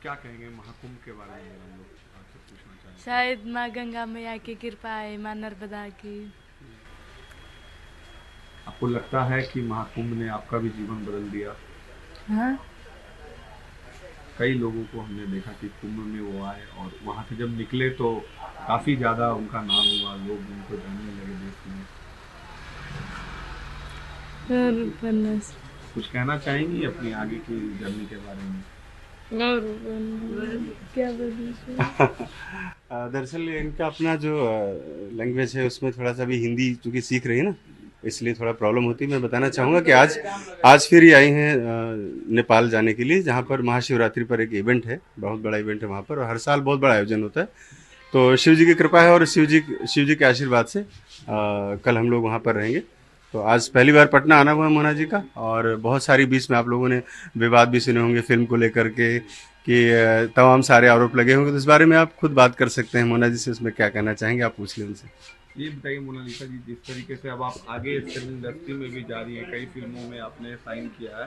क्या कहेंगे महाकुंभ के बारे में अगर हम लोग आपसे पूछना चाहें? शायद माँ गंगा मैया की कृपा है, माँ नर्मदा की। आपको लगता है कि महाकुंभ ने आपका भी जीवन बदल दिया? हाँ। कई लोगों को हमने देखा कि कुंभ में वो आए और वहाँ से जब निकले तो काफ़ी ज़्यादा उनका नाम हुआ, लोग उनको जानने लगे देश में। और बनस कुछ कहना चाहेंगी अपनी आगे की जर्नी के बारे में? और क्या बोलूं? दरअसल इनका अपना जो लैंग्वेज है उसमें थोड़ा सा भी हिंदी चूँकि सीख रही है ना, इसलिए थोड़ा प्रॉब्लम होती है। मैं बताना चाहूँगा कि आज आज फिर ये आई हैं नेपाल जाने के लिए, जहाँ पर महाशिवरात्रि पर एक इवेंट है, बहुत बड़ा इवेंट है वहाँ पर, और हर साल बहुत बड़ा आयोजन होता है। तो शिव जी की कृपा है और शिव जी के आशीर्वाद से कल हम लोग वहाँ पर रहेंगे। तो आज पहली बार पटना आना हुआ है मोना जी का, और बहुत सारी बीच में आप लोगों ने विवाद भी सुने होंगे फिल्म को लेकर के कि तमाम सारे आरोप लगे होंगे। तो इस बारे में आप खुद बात कर सकते हैं मोना जी से, उसमें क्या कहना चाहेंगे आप पूछ लें उनसे। ये बताइए मोनालिसा जी, जिस तरीके से अब आप आगे फिल्म इंडस्ट्री में भी जा रही हैं, कई फिल्मों में आपने साइन किया है,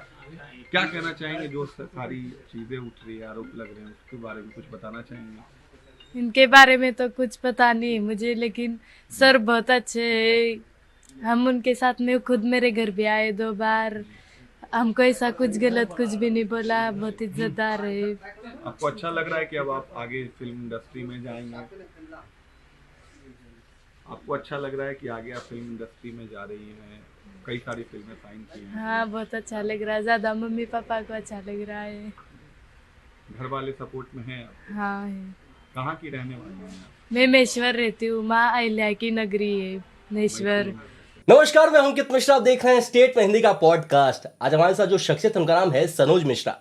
क्या कहना चाहेंगे? जो सारी चीज़ें उठ रही है, आरोप लग रहे हैं, उसके बारे में कुछ बताना चाहेंगे? इनके बारे में तो कुछ पता नहीं मुझे, लेकिन सर बहुत अच्छे हैं। हम उनके साथ में खुद मेरे घर भी आए 2 बार। हमको ऐसा कुछ गलत कुछ भी नहीं बोला, बहुत इज्जतदार है। आपको अच्छा लग रहा है कि अब आप आगे फिल्म इंडस्ट्री में जाएंगे? आपको अच्छा लग रहा है कि आगे आप फिल्म इंडस्ट्री में जा रही हैं, कई सारी फिल्में साइन की हैं? हाँ, बहुत अच्छा लग रहा है। ज्यादा मम्मी पापा को अच्छा लग रहा है। घर वाले सपोर्ट में हैं आप? हाँ है। कहाँ की रहने वाली हैं आप? मैं मेश्वर रहती हूँ, माँ अहिल्या की नगरी है मैसूर मेश्वर। में रहते हैं। नमस्कार, मैं अंकित मिश्रा। आप देख रहे हैं स्टेट में हिंदी का पॉडकास्ट। आज हमारे साथ जो शख्सियत, उनका नाम है सनोज मिश्रा।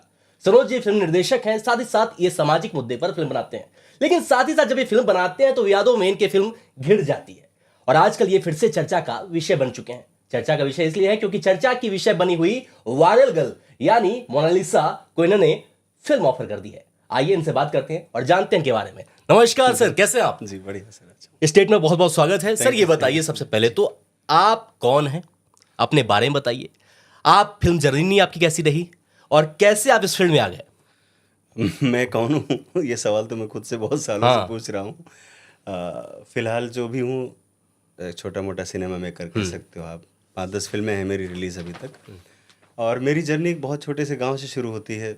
सनोज जी फिल्म निर्देशक हैं, साथ ही साथ ये सामाजिक मुद्दे पर फिल्म बनाते हैं। लेकिन साथ ही साथ जब ये फिल्म बनाते हैं तो विवादों में इनकी फिल्म घिर जाती है, और आजकल ये फिर से चर्चा का विषय बन चुके हैं। चर्चा का विषय इसलिए है क्योंकि चर्चा की विषय बनी हुई वायरल गर्ल यानी मोनालिसा को इन्होंने फिल्म ऑफर कर दी है। आइए इनसे बात करते हैं और जानते हैं इनके बारे में। नमस्कार सर, कैसे हैं आप? जी बढ़िया सर, अच्छा। स्टेट में बहुत बहुत स्वागत है सर। ये you, बताइए सबसे पहले तो आप कौन हैं, अपने बारे में बताइए। आप फिल्म जर्नी आपकी कैसी रही और कैसे आप इस फील्ड में आ गए? मैं कौन हूँ ये सवाल तो मैं खुद से बहुत सालों हाँ। से पूछ रहा हूँ। फिलहाल जो भी हूँ छोटा मोटा सिनेमा मेकर कह सकते हो आप। 5-10 फिल्में हैं मेरी रिलीज अभी तक। और मेरी जर्नी एक बहुत छोटे से गांव से शुरू होती है,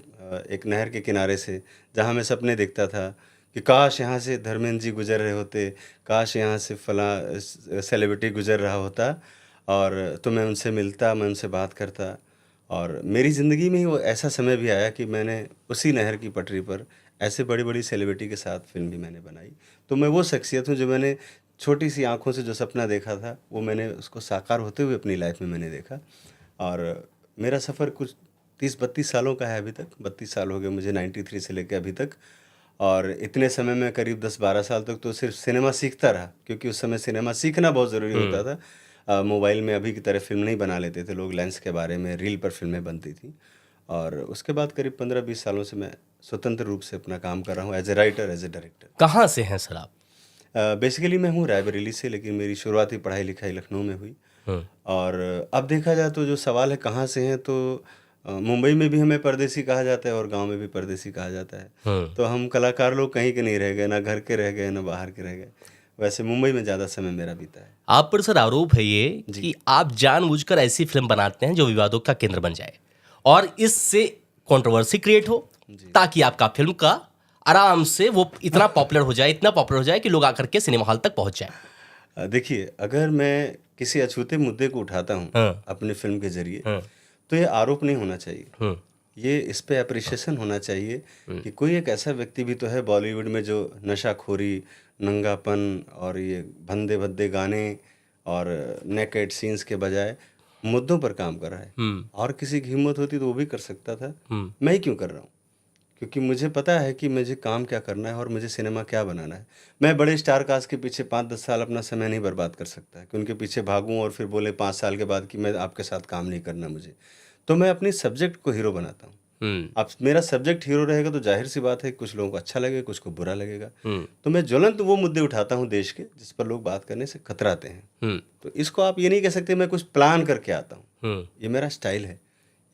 एक नहर के किनारे से, जहाँ मैं सपने देखता था कि काश यहाँ से धर्मेंद्र जी गुजर रहे होते, काश यहाँ से फलां सेलिब्रिटी गुजर रहा होता, और तो मैं उनसे मिलता, मैं उनसे बात करता। और मेरी ज़िंदगी में ही वो ऐसा समय भी आया कि मैंने उसी नहर की पटरी पर ऐसे बड़ी बड़ी सेलिब्रिटी के साथ फिल्म भी मैंने बनाई। तो मैं वो शख्सियत हूँ जो मैंने छोटी सी आंखों से जो सपना देखा था वो मैंने उसको साकार होते हुए अपनी लाइफ में मैंने देखा। और मेरा सफ़र कुछ 30-32 सालों का है अभी तक। 32 साल हो गए मुझे 93 से लेकर अभी तक। और इतने समय में करीब 10-12 साल तक तो सिर्फ सिनेमा सीखता रहा, क्योंकि उस समय सिनेमा सीखना बहुत ज़रूरी होता था। मोबाइल में अभी की तरह फिल्म नहीं बना लेते थे लोग, लेंस के बारे में, रील पर फिल्में बनती थी। और उसके बाद करीब 15-20 सालों से मैं स्वतंत्र रूप से अपना काम कर रहा हूँ, as a writer, as a director. कहाँ से हैं सर आप? बेसिकली मैं हूँ रायबरेली से, लेकिन मेरी शुरुआती पढ़ाई लिखाई लखनऊ में हुई। और अब देखा जाए तो जो सवाल है कहाँ से हैं, तो मुंबई में भी हमें परदेसी कहा जाता है और गांव में भी परदेसी कहा जाता है। तो हम कलाकार लोग कहीं के नहीं रह गए, ना घर के रह गए ना बाहर के रह गए। वैसे मुंबई में ज़्यादा समय मेरा बीता है। आप पर सर आरोप है ये कि आप जानबूझकर ऐसी फिल्म बनाते हैं जो विवादों का केंद्र बन जाए और इससे कंट्रोवर्सी क्रिएट हो, ताकि आपका फिल्म का आराम से वो इतना पॉपुलर हो जाए, इतना पॉपुलर हो जाए कि लोग आकर के सिनेमा हॉल तक पहुंच जाए। देखिए, अगर मैं किसी अछूते मुद्दे को उठाता हूँ अपने फिल्म के जरिए, तो ये आरोप नहीं होना चाहिए। ये इस पे अप्रिशिएशन होना चाहिए कि कोई एक ऐसा व्यक्ति भी तो है बॉलीवुड में जो नशाखोरी, नंगापन और ये भद्दे भद्दे गाने और नेकेड सीन्स के बजाय मुद्दों पर काम कर रहा है। और किसी की हिम्मत होती तो वो भी कर सकता था, मैं ही क्यों कर रहा हूँ? क्योंकि मुझे पता है कि मुझे काम क्या करना है और मुझे सिनेमा क्या बनाना है। मैं बड़े स्टार कास्ट के पीछे 5-10 साल अपना समय नहीं बर्बाद कर सकता कि उनके पीछे भागूं और फिर बोले 5 साल के बाद कि मैं आपके साथ काम नहीं करना मुझे। तो मैं अपनी सब्जेक्ट को हीरो बनाता हूँ। अब मेरा सब्जेक्ट हीरो रहेगा तो जाहिर सी बात है कुछ लोगों को अच्छा लगेगा, कुछ को बुरा लगेगा। तो मैं ज्वलंत वो मुद्दे उठाता हूँ देश के जिस पर लोग बात करने से कतराते हैं। तो इसको आप ये नहीं कह सकते मैं कुछ प्लान करके आता हूँ। ये मेरा स्टाइल है,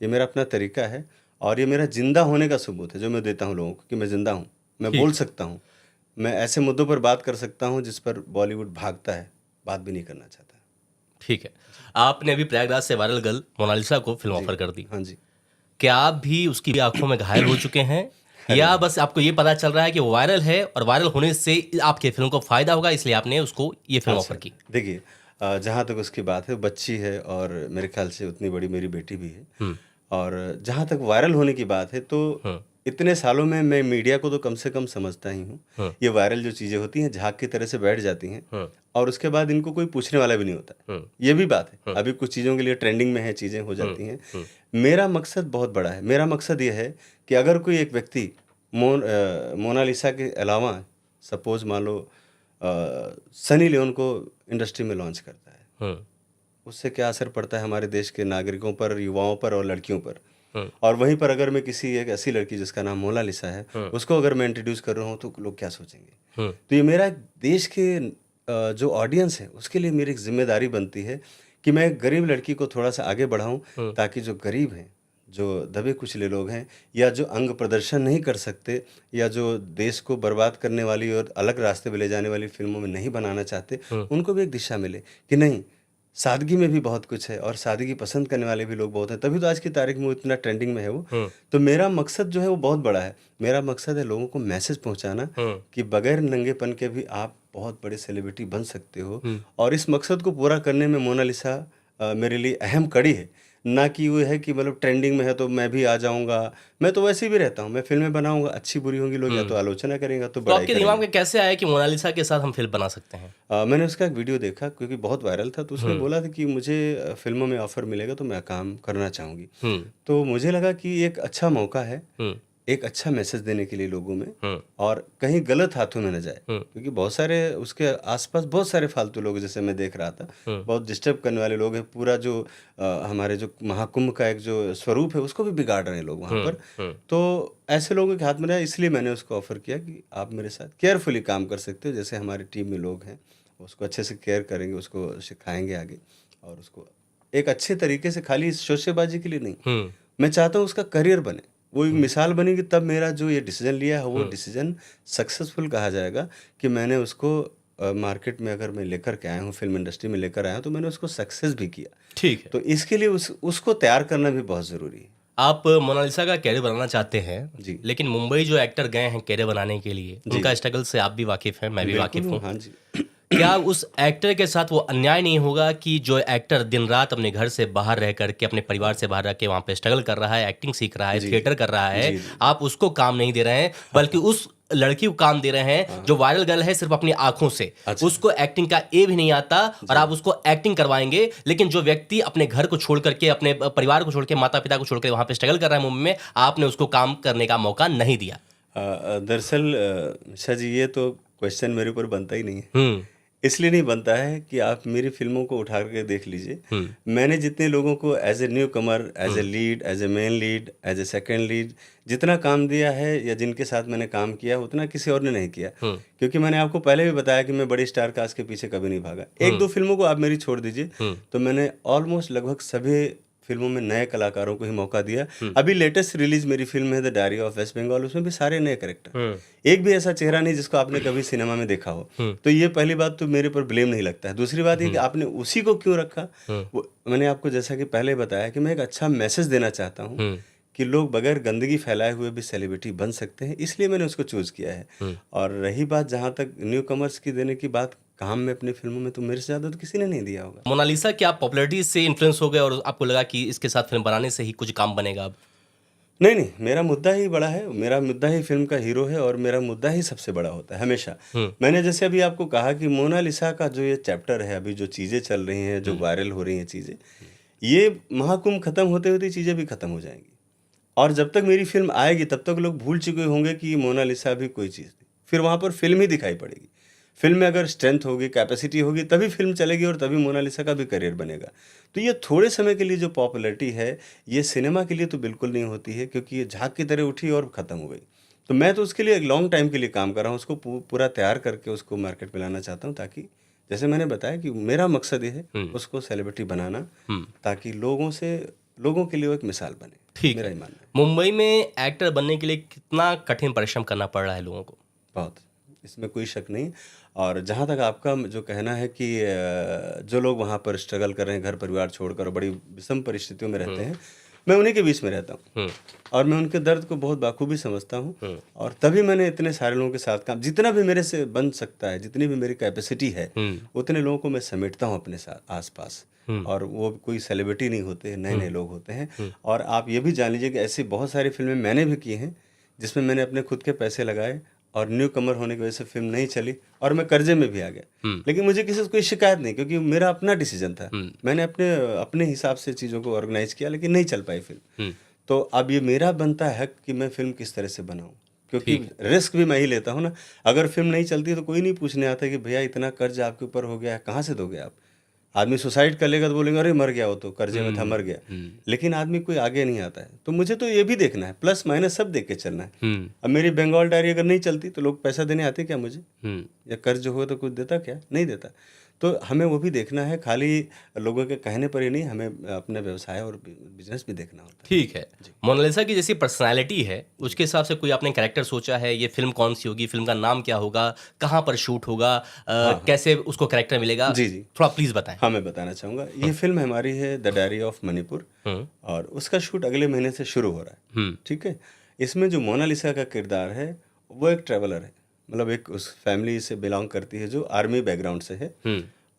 ये मेरा अपना तरीका है। और ये मेरा जिंदा होने का सबूत है जो मैं देता हूँ लोगों को कि मैं जिंदा हूँ, मैं बोल सकता हूँ, मैं ऐसे मुद्दों पर बात कर सकता हूँ जिस पर बॉलीवुड भागता है, बात भी नहीं करना चाहता। ठीक है, आपने अभी प्रयागराज से वायरल गर्ल मोनालिसा को फिल्म ऑफर कर दी, हाँ जी। क्या आप भी उसकी आंखों में घायल हो चुके हैं या बस आपको ये पता चल रहा है कि वो वायरल है और वायरल होने से आपके फिल्म को फायदा होगा इसलिए आपने उसको ये फिल्म ऑफर की? देखिए, जहाँ तक उसकी बात है, बच्ची है और मेरे ख्याल से उतनी बड़ी मेरी बेटी भी है। और जहाँ तक वायरल होने की बात है, तो इतने सालों में मैं मीडिया को तो कम से कम समझता ही हूँ। ये वायरल जो चीज़ें होती हैं झाग की तरह से बैठ जाती हैं और उसके बाद इनको कोई पूछने वाला भी नहीं होता। ये भी बात है, अभी कुछ चीज़ों के लिए ट्रेंडिंग में है, चीज़ें हो जाती हैं। मेरा मकसद बहुत बड़ा है। मेरा मकसद ये है कि अगर कोई एक व्यक्ति मोनालिसा के अलावा सपोज मान लो सनी लियोन को इंडस्ट्री में लॉन्च करता है, उससे क्या असर पड़ता है हमारे देश के नागरिकों पर, युवाओं पर और लड़कियों पर। और वहीं पर अगर मैं किसी एक ऐसी लड़की जिसका नाम मोनालिसा है, उसको अगर मैं इंट्रोड्यूस कर रहा हूँ तो लोग क्या सोचेंगे। तो ये मेरा देश के जो ऑडियंस है उसके लिए मेरी एक जिम्मेदारी बनती है कि मैं गरीब लड़की को थोड़ा सा आगे बढ़ाऊँ, ताकि जो गरीब हैं, जो दबे कुचले लोग हैं, या जो अंग प्रदर्शन नहीं कर सकते, या जो देश को बर्बाद करने वाली और अलग रास्ते पे ले जाने वाली फिल्मों में नहीं बनाना चाहते, उनको भी एक दिशा मिले कि नहीं, सादगी में भी बहुत कुछ है और सादगी पसंद करने वाले भी लोग बहुत हैं, तभी तो आज की तारीख में वो इतना ट्रेंडिंग में है वो। तो मेरा मकसद जो है वो बहुत बड़ा है। मेरा मकसद है लोगों को मैसेज पहुंचाना कि बगैर नंगेपन के भी आप बहुत बड़े सेलिब्रिटी बन सकते हो। और इस मकसद को पूरा करने में मोनालिसा मेरे लिए अहम कड़ी है। ना कि वो है कि मतलब ट्रेंडिंग में है तो मैं भी आ जाऊंगा, मैं तो वैसे भी रहता हूँ, मैं फिल्में बनाऊंगा, अच्छी बुरी होंगी, लोग या तो आलोचना करेंगे तो तो बड़ाई आपके करेंगे। दिमाग में कैसे आया कि मोनालिसा के साथ हम फिल्म बना सकते हैं? मैंने उसका एक वीडियो देखा क्योंकि बहुत वायरल था, तो उसने बोला था कि मुझे फिल्मों में ऑफर मिलेगा तो मैं काम करना चाहूँगी। तो मुझे लगा कि एक अच्छा मौका है एक अच्छा मैसेज देने के लिए लोगों में, और कहीं गलत हाथों में न जाए, क्योंकि बहुत सारे उसके आसपास बहुत सारे फालतू लोग, जैसे मैं देख रहा था, बहुत डिस्टर्ब करने वाले लोग हैं। पूरा जो हमारे जो महाकुंभ का एक जो स्वरूप है उसको भी बिगाड़ रहे हैं लोग वहाँ पर। तो ऐसे लोगों के हाथ में रहा, इसलिए मैंने उसको ऑफर किया कि आप मेरे साथ केयरफुली काम कर सकते हो, जैसे हमारी टीम में लोग हैं उसको अच्छे से केयर करेंगे, उसको सिखाएंगे आगे, और उसको एक अच्छे तरीके से, खाली शोशेबाजी के लिए नहीं, मैं चाहता हूँ उसका करियर बने, वो एक मिसाल बनेगी। तब मेरा जो ये डिसीजन लिया है वो डिसीजन सक्सेसफुल कहा जाएगा कि मैंने उसको मार्केट में अगर मैं लेकर के आया हूँ, फिल्म इंडस्ट्री में लेकर आया हूँ, तो मैंने उसको सक्सेस भी किया। ठीक है, तो इसके लिए उसको तैयार करना भी बहुत ज़रूरी है। आप मोनालिसा का कैरियर बनाना चाहते हैं जी। लेकिन मुंबई जो एक्टर गए हैं कैरियर बनाने के लिए, उनका स्ट्रगल से आप भी वाकिफ हैं, मैं भी वाकिफ हूँ। हाँ जी। क्या उस एक्टर के साथ वो अन्याय नहीं होगा कि जो एक्टर दिन रात अपने घर से बाहर रह करके, अपने परिवार से बाहर रह के वहाँ पे स्ट्रगल कर रहा है, एक्टिंग सीख रहा है, थिएटर कर रहा है, आप उसको काम नहीं दे रहे हैं, बल्कि उस लड़की को काम दे रहे हैं जो वायरल गर्ल है सिर्फ अपनी आंखों से, उसको एक्टिंग का ए भी नहीं आता, और आप उसको एक्टिंग करवाएंगे, लेकिन जो व्यक्ति अपने घर को छोड़ करके, अपने परिवार को छोड़ के, माता पिता को छोड़ कर वहाँ पे स्ट्रगल कर रहा है मुंबई में, आपने उसको काम करने का मौका नहीं दिया? दरअसल मिश्रा जी, ये तो क्वेश्चन मेरे ऊपर बनता ही नहीं है। इसलिए नहीं बनता है कि आप मेरी फिल्मों को उठा करके देख लीजिए। मैंने जितने लोगों को as a newcomer, as a lead, as a main lead, as a second lead जितना काम दिया है, या जिनके साथ मैंने काम किया, उतना किसी और ने नहीं किया। क्योंकि मैंने आपको पहले भी बताया कि मैं बड़ी स्टार कास्ट के पीछे कभी नहीं भागा। एक दो फिल्मों को आप मेरी छोड़ दीजिए, तो मैंने ऑलमोस्ट लगभग सभी फिल्मों में नए कलाकारों को ही मौका दिया। अभी लेटेस्ट रिलीज मेरी फिल्म है the diary of waste Bengal, उसमें भी सारे नए कैरेक्टर, एक भी ऐसा चेहरा नहीं जिसको आपने कभी सिनेमा में देखा हो। तो ये पहली बात तो मेरे पर ब्लेम नहीं लगता है। दूसरी बात ये कि आपने उसी को क्यों रखा, मैंने आपको जैसा कि पहले बताया कि मैं एक अच्छा मैसेज देना चाहता हूँ कि लोग बगैर गंदगी फैलाए हुए भी सेलिब्रिटी बन सकते हैं, इसलिए मैंने उसको चूज किया है। और रही बात जहाँ तक न्यू कमर्स की देने की बात, काम में अपनी फिल्मों में तो मेरे से ज़्यादा तो किसी ने नहीं दिया होगा। मोनालिसा क्या पॉपुलैरिटी से इन्फ्लुएंस हो गए और आपको लगा कि इसके साथ फिल्म बनाने से ही कुछ काम बनेगा अब? नहीं, मेरा मुद्दा ही बड़ा है, मेरा मुद्दा ही फिल्म का हीरो है, और मेरा मुद्दा ही सबसे बड़ा होता है हमेशा। मैंने जैसे अभी आपको कहा कि मोनालिसा का जो ये चैप्टर है, अभी जो चीज़ें चल रही हैं, जो वायरल हो रही हैं चीज़ें, ये महाकुंभ खत्म होते होते चीज़ें भी खत्म हो जाएंगी, और जब तक मेरी फिल्म आएगी तब तक लोग भूल चुके होंगे कि मोनालिसा भी कोई चीज़ थी। फिर वहाँ पर फिल्म ही दिखाई पड़ेगी। फिल्म में अगर स्ट्रेंथ होगी, कैपेसिटी होगी, तभी फिल्म चलेगी और तभी मोनालिसा का भी करियर बनेगा। तो ये थोड़े समय के लिए जो पॉपुलैरिटी है, ये सिनेमा के लिए तो बिल्कुल नहीं होती है, क्योंकि ये झाग की तरह उठी और ख़त्म हो गई। तो मैं तो उसके लिए एक लॉन्ग टाइम के लिए काम कर रहा हूँ, उसको पूरा तैयार करके उसको मार्केट में लाना चाहता हूँ, ताकि जैसे मैंने बताया कि मेरा मकसद ये है उसको सेलिब्रिटी बनाना, ताकि लोगों के लिए वो एक मिसाल बने। ठीक मेरा है। ही मानना है। मुंबई में एक्टर बनने के लिए कितना कठिन परिश्रम करना पड़ रहा है लोगों को? बहुत, इसमें कोई शक नहीं। और जहाँ तक आपका जो कहना है कि जो लोग वहाँ पर स्ट्रगल कर रहे हैं, घर परिवार छोड़कर और बड़ी विषम परिस्थितियों में रहते हैं, मैं उन्हीं के बीच में रहता हूँ और मैं उनके दर्द को बहुत बाखूबी समझता हूँ। और तभी मैंने इतने सारे लोगों के साथ काम, जितना भी मेरे से बन सकता है, जितनी भी मेरी कैपेसिटी है, उतने लोगों को मैं समेटता हूँ अपने साथ आसपास। और वो कोई सेलिब्रिटी नहीं होते, नए नए लोग होते हैं। और आप ये भी जान लीजिए कि ऐसी बहुत सारी फिल्में मैंने भी की हैं जिसमें मैंने अपने खुद के पैसे लगाए और न्यू कमर होने की वजह से फिल्म नहीं चली और मैं कर्जे में भी आ गया। लेकिन मुझे किसी से कोई शिकायत नहीं, क्योंकि मेरा अपना डिसीजन था। मैंने अपने हिसाब से चीज़ों को ऑर्गेनाइज किया, लेकिन नहीं चल पाई फिल्म। तो अब ये मेरा बनता है हक कि मैं फिल्म किस तरह से बनाऊं, क्योंकि रिस्क भी मैं ही लेता हूं ना। अगर फिल्म नहीं चलती तो कोई नहीं पूछने आता कि भैया इतना कर्ज आपके ऊपर हो गया है, कहाँ से दोगे आप। आदमी सुसाइड कर लेगा तो बोलेंगे अरे मर गया, वो तो कर्जे में था, मर गया। लेकिन आदमी कोई आगे नहीं आता है। तो मुझे तो ये भी देखना है, प्लस माइनस सब देख के चलना है। अब मेरी बंगाल डायरी अगर नहीं चलती तो लोग पैसा देने आते क्या मुझे, या कर्ज हो तो कुछ देता क्या, नहीं देता। तो हमें वो भी देखना है, खाली लोगों के कहने पर ही नहीं, हमें अपना व्यवसाय और बिजनेस भी देखना होता है। ठीक है। मोनालिसा की जैसी पर्सनालिटी है, उसके हिसाब से कोई आपने कैरेक्टर सोचा है? ये फिल्म कौन सी होगी, फिल्म का नाम क्या होगा, कहाँ पर शूट होगा, कैसे उसको कैरेक्टर मिलेगा? जी जी, थोड़ा प्लीज बताएं। हाँ मैं बताना चाहूँगा। ये फिल्म हमारी है द डायरी ऑफ मणिपुर, और उसका शूट अगले महीने से शुरू हो रहा है। ठीक है। इसमें जो मोनालिसा का किरदार है वो एक ट्रेवलर है, मतलब एक उस फैमिली से बिलोंग करती है जो आर्मी बैकग्राउंड से है,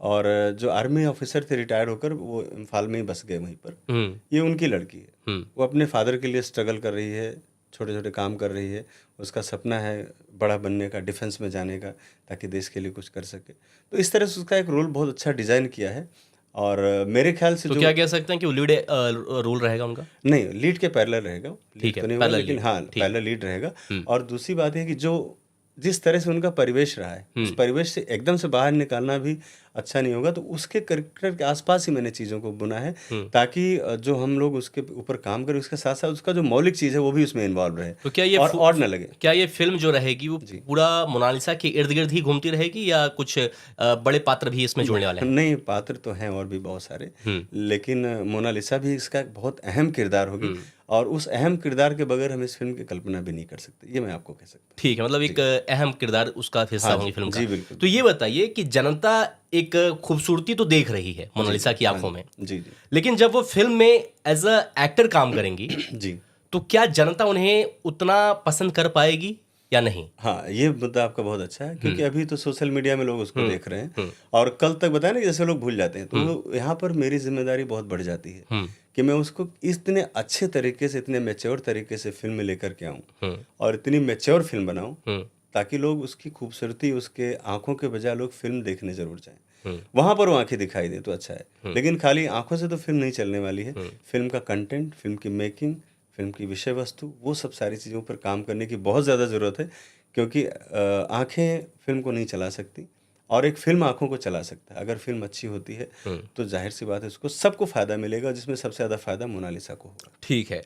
और जो आर्मी ऑफिसर थे रिटायर्ड होकर वो इम्फाल में ही बस गए वहीं पर। ये उनकी लड़की है। वो अपने फादर के लिए स्ट्रगल कर रही है, छोटे छोटे काम कर रही है। उसका सपना है बड़ा बनने का, डिफेंस में जाने का, ताकि देश के लिए कुछ कर सके। तो इस तरह से उसका एक रोल बहुत अच्छा डिज़ाइन किया है। और मेरे ख्याल से तो जो क्या कह सकते हैं कि वो लीड रोल रहेगा उनका? नहीं, लीड के पैरेलल रहेगा, ठीक लीड है, तो नहीं होगा, पैरेलल लेकिन लीड, हाँ ठीक। पैरेलल लीड रहेगा। और दूसरी बात है कि जो जिस तरह से उनका परिवेश रहा है, उस परिवेश से एकदम से बाहर निकालना भी अच्छा नहीं होगा। तो उसके कैरेक्टर के आसपास ही मैंने चीज़ों को बुना है, ताकि जो हम लोग उसके ऊपर काम करें, उसके साथ साथ उसका जो मौलिक चीज़ है वो भी उसमें इन्वॉल्व रहे, तो क्या ये और न लगे। क्या ये फिल्म जो रहेगी वो पूरा मोनालिसा के इर्द गिर्द ही घूमती रहेगी, या कुछ बड़े पात्र भी इसमें जुड़ने वाले हैं? नहीं, पात्र तो हैं और भी बहुत सारे, लेकिन मोनालिसा भी इसका एक बहुत अहम किरदार होगी। और उस अहम किरदार के बगैर हम इस फिल्म की कल्पना भी नहीं कर सकते, ये मैं आपको कह सकता हूँ। ठीक है, मतलब एक अहम किरदार उसका हिस्सा हाँ, होंगी फिल्म का। जी बिल्कुल। तो ये बताइए कि जनता एक खूबसूरती तो देख रही है मोनालिसा की आंखों में, जी जी लेकिन जब वो फिल्म में एज अ एक्टर काम करेंगी जी, तो क्या जनता उन्हें उतना पसंद कर पाएगी या नहीं? हाँ, ये मुद्दा आपका बहुत अच्छा है, क्योंकि अभी तो सोशल मीडिया में लोग उसको देख रहे हैं, और कल तक बताया ना जैसे लोग भूल जाते हैं। तो यहाँ पर मेरी जिम्मेदारी बहुत बढ़ जाती है कि मैं उसको इतने अच्छे तरीके से, इतने मैच्योर तरीके से फिल्म में लेकर के आऊँ, और इतनी मैच्योर फिल्म बनाऊँ ताकि लोग उसकी खूबसूरती, उसके आंखों के बजाय लोग फिल्म देखने जरूर जाएं। वहां पर वो आंखें दिखाई दे तो अच्छा है, लेकिन खाली आंखों से तो फिल्म नहीं चलने वाली है। फिल्म का कंटेंट, फिल्म की मेकिंग, फिल्म की विषय वस्तु, वो सब सारी चीज़ों पर काम करने की बहुत ज़्यादा ज़रूरत है, क्योंकि आंखें फिल्म को नहीं चला सकती और एक फिल्म आंखों को चला सकता है। अगर फिल्म अच्छी होती है तो जाहिर सी बात है उसको सबको फ़ायदा मिलेगा, जिसमें सबसे ज़्यादा फ़ायदा मोनालिसा को होगा। ठीक है।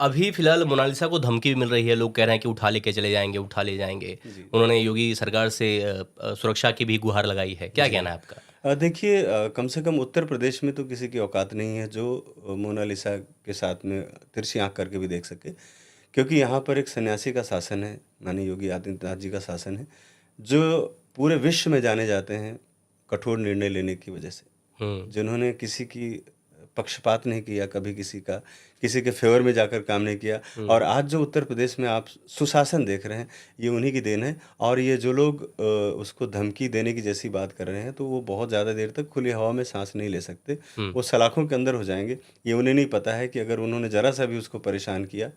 अभी फिलहाल मोनालिसा को धमकी भी मिल रही है, लोग कह रहे हैं कि उठा लेके चले जाएंगे, उठा ले जाएंगे। उन्होंने योगी सरकार से सुरक्षा की भी गुहार लगाई है, क्या कहना है आपका? देखिए, कम से कम उत्तर प्रदेश में तो किसी की औकात नहीं है जो मोनालिसा के साथ में तिरछी आंख करके भी देख सके, क्योंकि यहाँ पर एक सन्यासी का शासन है, माननीय योगी आदित्यनाथ जी का शासन है, जो पूरे विश्व में जाने जाते हैं कठोर निर्णय लेने की वजह से, जिन्होंने किसी की पक्षपात नहीं किया, कभी किसी के फेवर में जाकर काम नहीं किया। और आज जो उत्तर प्रदेश में आप सुशासन देख रहे हैं, ये उन्हीं की देन है। और ये जो लोग उसको धमकी देने की जैसी बात कर रहे हैं, तो वो बहुत ज़्यादा देर तक खुली हवा में सांस नहीं ले सकते, वो सलाखों के अंदर हो जाएंगे। ये उन्हें नहीं पता है कि अगर उन्होंने ज़रा सा भी उसको परेशान किया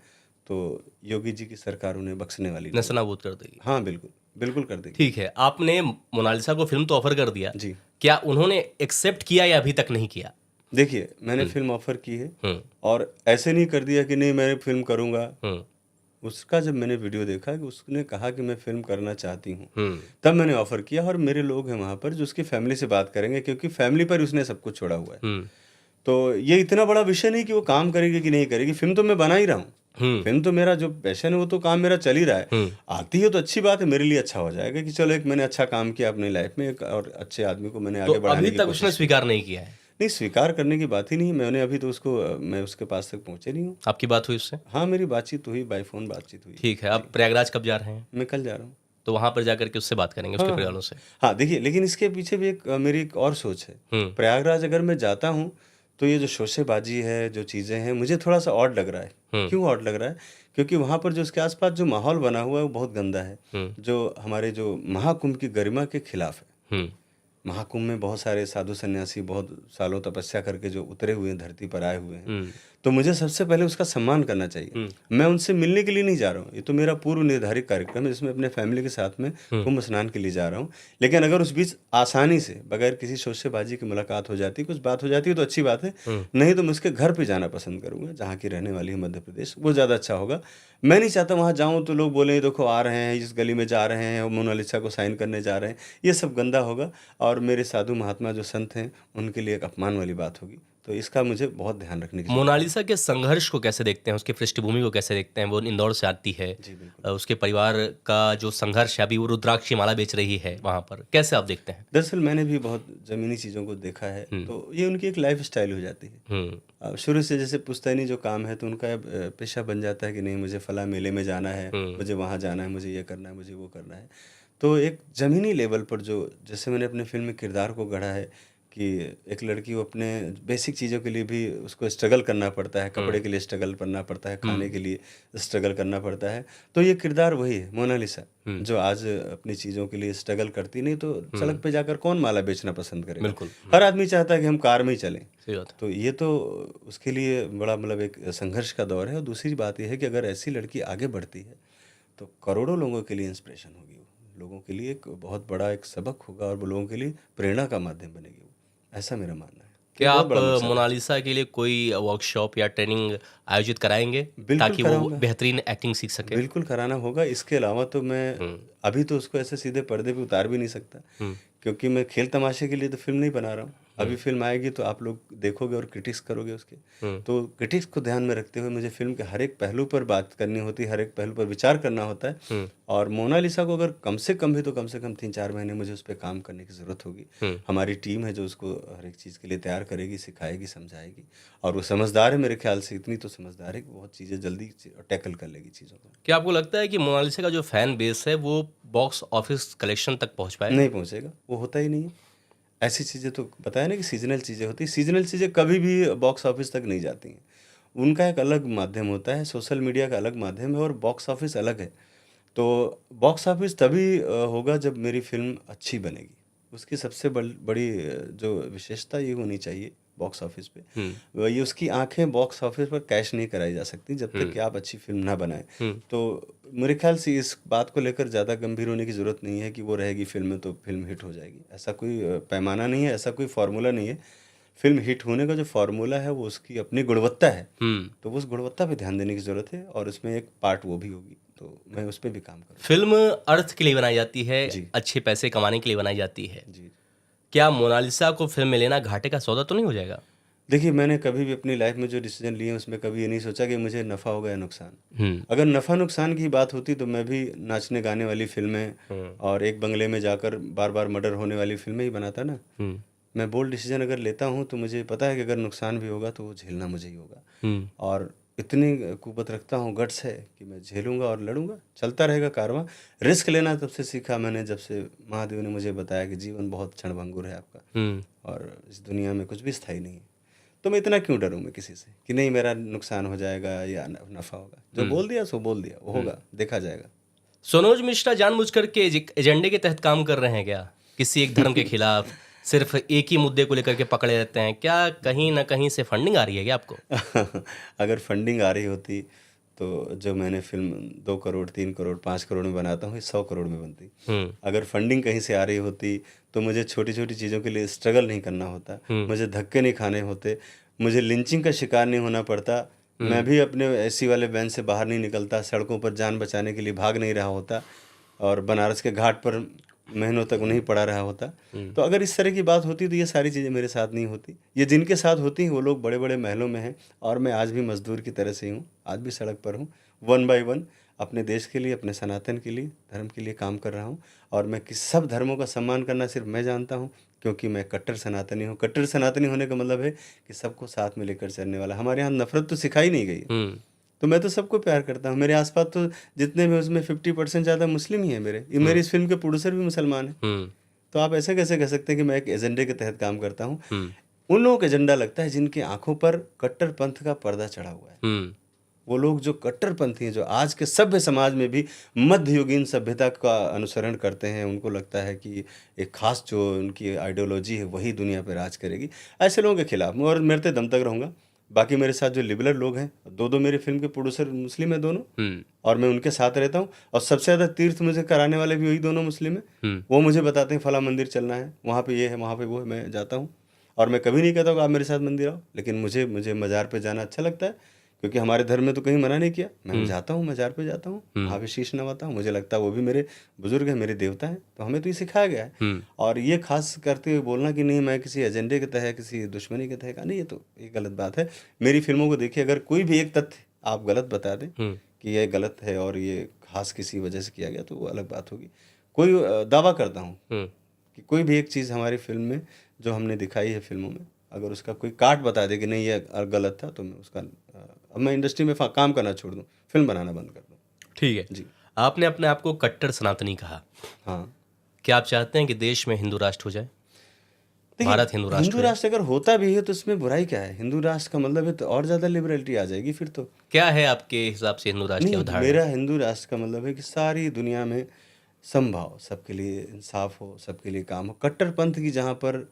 तो योगी जी की सरकार उन्हें बख्शने वाली नहीं। नस्तानाबूद कर देगी। हाँ बिल्कुल, बिल्कुल कर देगी। ठीक है, आपने मोनालिसा को फिल्म तो ऑफर कर दिया जी, क्या उन्होंने एक्सेप्ट किया या अभी तक नहीं किया? देखिए, मैंने फिल्म ऑफर की है, और ऐसे नहीं कर दिया कि नहीं मैं फिल्म करूँगा। उसका जब मैंने वीडियो देखा कि उसने कहा कि मैं फिल्म करना चाहती हूँ, तब मैंने ऑफर किया। और मेरे लोग हैं वहाँ पर जो उसकी फैमिली से बात करेंगे, क्योंकि फैमिली पर उसने सब कुछ छोड़ा हुआ है। तो ये इतना बड़ा विषय नहीं कि वो काम करेगी कि नहीं करेगी, फिल्म तो मैं बना ही रहा हूँ। फिल्म तो मेरा जो पैशन है वो तो काम मेरा चल ही रहा है। आती है तो अच्छी बात है, मेरे लिए अच्छा हो जाएगा कि चलो एक मैंने अच्छा काम किया अपनी लाइफ में, एक और अच्छे आदमी को मैंने आगे बढ़ाने की कोशिश। अभी तक उसने स्वीकार नहीं किया है? नहीं, स्वीकार करने की बात ही नहीं है। मैंने अभी तो उसको मैं उसके पास तक पहुँचे नहीं हूँ। आपकी बात हुई उससे? हाँ, मेरी बातचीत हुई, बाय फ़ोन बातचीत हुई। ठीक है, आप प्रयागराज कब जा रहे हैं? मैं कल जा रहा हूँ। तो वहाँ पर जाकर के उससे बात करेंगे, उसके हाँ, परिवार हाँ। वालों से। हाँ, देखिए, लेकिन इसके पीछे भी मेरी एक और सोच है। हुँ, प्रयागराज अगर मैं जाता हूँ, तो ये जो शोशेबाजी है, जो चीज़ें हैं, मुझे थोड़ा-सा ऑड लग रहा है। हुँ, क्यों ऑड लग रहा है? क्योंकि वहाँ पर जो उसके आस-पास जो माहौल बना हुआ है, वो बहुत गंदा है, हुँ, जो हमारे जो महाकुंभ की गरिमा के खिलाफ है। हुँ, महाकुंभ में बहुत सारे साधु सन्यासी बहुत सालों तपस्या करके जो उतरे हुए हैं, धरती पर आए हुए हैं, हुँ, तो मुझे सबसे पहले उसका सम्मान करना चाहिए। हुँ, मैं उनसे मिलने के लिए नहीं जा रहा हूँ, ये तो मेरा पूर्व निर्धारित कार्यक्रम है जिसमें अपने फैमिली के साथ में हुँ, कुंभ स्नान के लिए जा रहा हूँ। लेकिन अगर उस बीच आसानी से बगैर किसी शोशेबाजी की मुलाकात हो जाती, कुछ बात हो जाती है तो अच्छी बात है, हुँ, नहीं तो मैं उसके घर पे जाना पसंद करूँगा, जहाँ की रहने वाली है मध्य प्रदेश, वो ज़्यादा अच्छा होगा। मैं नहीं चाहता वहाँ जाऊँ तो लोग बोलें, देखो आ रहे हैं, इस गली में जा रहे हैं और मोनालिसा को साइन करने जा रहे हैं, ये सब गंदा होगा और मेरे साधु महात्मा जो संत हैं, उनके लिए एक अपमान वाली बात होगी। तो इसका मुझे बहुत ध्यान रखने की ज़रूरत है। मोनालिसा के संघर्ष को कैसे देखते हैं? उसकी पृष्ठभूमि को कैसे देखते हैं? वो इंदौर से आती है। जी, बिल्कुल। उसके परिवार का जो संघर्ष है, अभी वो रुद्राक्ष की माला बेच रही है वहाँ पर। कैसे आप देखते हैं? दरअसल मैंने भी बहुत ज़मीनी चीज़ों को देखा है, तो ये उनकी एक लाइफ़स्टाइल हो जाती है। हुँ, अब शुरू से जैसे पुश्तैनी जो काम है, तो उनका पेशा बन जाता है कि नहीं, मुझे फलाँ मेले में जाना है, हुँ, मुझे वहाँ जाना है, मुझे ये करना है, मुझे वो करना है। तो एक ज़मीनी लेवल पर जो जैसे मैंने अपने फ़िल्म में किरदार को गढ़ा है कि एक लड़की को अपने बेसिक चीज़ों के लिए भी उसको स्ट्रगल करना पड़ता है, कपड़े के लिए स्ट्रगल करना पड़ता है, खाने के लिए स्ट्रगल करना पड़ता है। तो ये किरदार वही है, मोनालिसा, हुँ, जो आज अपनी चीज़ों के लिए स्ट्रगल करती, नहीं तो सड़क पे जाकर कौन माला बेचना पसंद करेगा? बिल्कुल। हर आदमी चाहता है कि हम कार में ही चलें। सही बात है। तो ये तो उसके लिए बड़ा मतलब एक संघर्ष का दौर है और दूसरी बात ये है कि अगर ऐसी लड़की आगे बढ़ती है, तो करोड़ों लोगों के लिए इंस्पिरेशन होगी वो। लोगों के लिए एक बहुत बड़ा एक सबक होगा और वो लोगों के लिए प्रेरणा का माध्यम बनेगी वो। ऐसा मेरा मानना है। ये क्या बहुत आप बड़ा मकसद है। मोनालिसा के लिए कोई वर्कशॉप या ट्रेनिंग आयोजित कराएँगे बिल्कुल ताकि वो कराऊँगा। बेहतरीन एक्टिंग सीख सके? बिल्कुल कराना होगा। इसके अलावा तो मैं हुँ, अभी तो उसको ऐसे सीधे पर्दे पे उतार भी नहीं सकता, हुँ, क्योंकि मैं खेल तमाशे के लिए तो फ़िल्म नहीं बना रहा हूँ। अभी फ़िल्म आएगी तो आप लोग देखोगे और क्रिटिक्स करोगे उसके। हुँ, तो क्रिटिक्स को ध्यान में रखते हुए मुझे फ़िल्म के हर एक पहलू पर बात करनी होती है, हर एक पहलू पर विचार करना होता है। हुँ, और मोनालिसा को अगर कम से कम भी तो कम से कम 3-4 महीने मुझे उस पे काम करने की ज़रूरत होगी। हुँ। हमारी टीम है जो उसको हर एक चीज़ के लिए तैयार करेगी, सिखाएगी, समझाएगी और वो समझदार है मेरे ख़्याल से, इतनी तो समझदार है कि बहुत चीज़ें जल्दी टैकल कर लेगी चीज़ों को। क्या आपको लगता है कि मोनालिसा का जो फैन बेस है वो बॉक्स ऑफिस कलेक्शन तक पहुंच पाएगा? नहीं पहुँचेगा, वो होता ही नहीं है। ऐसी चीज़ें तो बताया ना कि सीज़नल चीज़ें होती हैं, सीज़नल चीज़ें कभी भी बॉक्स ऑफिस तक नहीं जाती हैं। उनका एक अलग माध्यम होता है, सोशल मीडिया का अलग माध्यम है और बॉक्स ऑफिस अलग है। तो बॉक्स ऑफिस तभी होगा जब मेरी फ़िल्म अच्छी बनेगी। उसकी सबसे बड़ी जो विशेषता ये होनी चाहिए बॉक्स ऑफिस पे, ये उसकी आँखें बॉक्स ऑफिस पर कैश नहीं कराई जा सकती जब तक कि आप अच्छी फ़िल्म ना बनाएँ। तो मेरे ख़्याल से इस बात को लेकर ज़्यादा गंभीर होने की ज़रूरत नहीं है कि वो रहेगी फ़िल्म में तो फ़िल्म हिट हो जाएगी। ऐसा कोई पैमाना नहीं है, ऐसा कोई फ़ॉर्मूला नहीं है। फ़िल्म हिट होने का जो फ़ॉर्मूला है वो उसकी अपनी गुणवत्ता है। हुँ। तो उस गुणवत्ता पे ध्यान देने की ज़रूरत है और उसमें एक पार्ट वो भी होगी। तो मैं उस पे भी काम करूँगा। फ़िल्म अर्थ के लिए बनाई जाती है, जी। अच्छे पैसे कमाने के लिए बनाई जाती है। जी। क्या मोनालिसा को फ़िल्म में लेना घाटे का सौदा तो नहीं हो जाएगा? देखिए, मैंने कभी भी अपनी लाइफ़ में जो डिसीज़न लिए हैं उसमें कभी ये नहीं सोचा कि मुझे नफ़ा होगा या नुकसान। हुँ, अगर नफ़ा-नुकसान की बात होती तो मैं भी नाचने-गाने वाली फ़िल्में हुँ, और एक बंगले में जाकर बार-बार मर्डर होने वाली फ़िल्में ही बनाता ना। हुँ, मैं बोल्ड डिसीज़न अगर लेता हूँ तो मुझे पता है कि अगर नुकसान भी होगा तो वो झेलना मुझे ही होगा। हुँ। और इतनी कुवत रखता हूँ, गट्स है कि मैं झेलूँगा और लड़ूँगा। चलता रहेगा कारवां। रिस्क लेना तब से सीखा मैंने जब से महादेव ने मुझे बताया कि जीवन बहुत क्षणभंगुर है आपका हुँ। और इस दुनिया में कुछ भी स्थायी नहीं है। तो मैं इतना क्यों डरूँ मैं किसी से कि नहीं मेरा नुकसान हो जाएगा या नफ़ा होगा। जो बोल दिया सो बोल दिया, वो होगा, देखा जाएगा। सनोज मिश्रा जानबूझकर के एजेंडे के तहत काम कर रहे हैं क्या? किसी एक धर्म के खिलाफ सिर्फ एक ही मुद्दे को लेकर के पकड़े रहते हैं। क्या कहीं न कहीं से फंडिंग आ रही है क्या आपको? अगर फंडिंग आ रही होती तो जो मैंने फ़िल्म 2 करोड़, 3 करोड़, 5 करोड़ में बनाता हूँ, ये 100 करोड़ में बनती। हुँ, अगर फंडिंग कहीं से आ रही होती तो मुझे छोटी-छोटी चीज़ों के लिए स्ट्रगल नहीं करना होता, मुझे धक्के नहीं खाने होते, मुझे लिंचिंग का शिकार नहीं होना पड़ता, मैं भी अपने एसी वाले वैन से बाहर नहीं निकलता, सड़कों पर जान बचाने के लिए भाग नहीं रहा होता और बनारस के घाट पर महीनों तक नहीं पड़ा रहा होता। तो अगर इस तरह की बात होती तो ये सारी चीज़ें मेरे साथ नहीं होती। ये जिनके साथ होती हैं वो लोग बड़े-बड़े महलों में हैं और मैं आज भी मज़दूर की तरह से ही हूँ, आज भी सड़क पर हूँ, वन बाय वन। अपने देश के लिए, अपने सनातन के लिए, धर्म के लिए काम कर रहा हूँ। और मैं किस सब धर्मों का सम्मान करना सिर्फ मैं जानता हूँ, क्योंकि मैं कट्टर सनातनी हूँ। कट्टर सनातनी होने का मतलब है कि सबको साथ में लेकर चलने वाला। हमारे यहाँ नफरत तो सिखाई नहीं गई है, तो मैं तो सबको प्यार करता हूँ। मेरे आसपास तो जितने भी उसमें 50% ज़्यादा मुस्लिम ही हैं। मेरे इस फिल्म के प्रोड्यूसर भी मुसलमान हैं। तो आप ऐसे कैसे कह सकते हैं कि मैं एक एजेंडे के तहत काम करता हूँ? उन लोगों का एजेंडा लगता है जिनकी आंखों पर कट्टर पंथ का पर्दा चढ़ा हुआ है। वो लोग जो कट्टरपंथी हैं, जो आज के सभ्य समाज में भी मध्ययुगीन सभ्यता का अनुसरण करते हैं, उनको लगता है कि एक खास जो उनकी आइडियोलॉजी है वही दुनिया पर राज करेगी, ऐसे लोगों के खिलाफ मैं और मेरे दम तक रहूँगा। बाकी मेरे साथ जो लिबरल लोग हैं, दो मेरे फिल्म के प्रोड्यूसर मुस्लिम हैं दोनों, और मैं उनके साथ रहता हूँ। और सबसे ज़्यादा तीर्थ मुझे कराने वाले भी वही दोनों मुस्लिम हैं। वो मुझे बताते हैं फला मंदिर चलना है, वहाँ पे ये है, वहाँ पे वो है, मैं जाता हूँ। और मैं कभी नहीं कहता हूँ आप मेरे साथ मंदिर आओ, लेकिन मुझे मज़ार पे जाना अच्छा लगता है, क्योंकि हमारे धर्म में तो कहीं मना नहीं किया। मैं जाता हूँ, मज़ार पे जाता हूँ, वहाँ पे शीश नवाता हूँ। मुझे लगता है वो भी मेरे बुजुर्ग हैं, मेरे देवता हैं, तो हमें तो ये सिखाया गया है। और ये खास करते हुए बोलना कि नहीं मैं किसी एजेंडे के तहत, किसी दुश्मनी के तहत, नहीं, ये गलत बात है। मेरी फिल्मों को देखिए, अगर कोई भी एक तथ्य आप गलत बता दें कि ये गलत है और ये खास किसी वजह से किया गया, तो वो अलग बात होगी। कोई दावा करता हूँ कि कोई भी एक चीज़ हमारी फिल्म में जो हमने दिखाई है फिल्मों में, अगर उसका कोई काट बता दे कि नहीं ये गलत था, तो मैं उसका अब मैं इंडस्ट्री में काम करना छोड़ दूँ, फिल्म बनाना बंद कर दूँ। ठीक है जी। आपने अपने आप को कट्टर सनातनी कहा। हाँ, क्या आप चाहते हैं कि देश में हिंदू राष्ट्र हो जाए? भारत हिंदू राष्ट्र हिंदू राष्ट्र अगर होता भी है तो इसमें बुराई क्या है? हिंदू राष्ट्र का मतलब है तो और ज़्यादा लिबरलिटी आ जाएगी फिर तो। क्या है आपके हिसाब से हिंदू राष्ट्र की नहीं, अवधारणा? मेरा हिंदू राष्ट्र का मतलब है कि सारी दुनिया में समभाव, सबके लिए इंसाफ हो, सबके लिए काम हो। कट्टरपंथ की जहाँ पर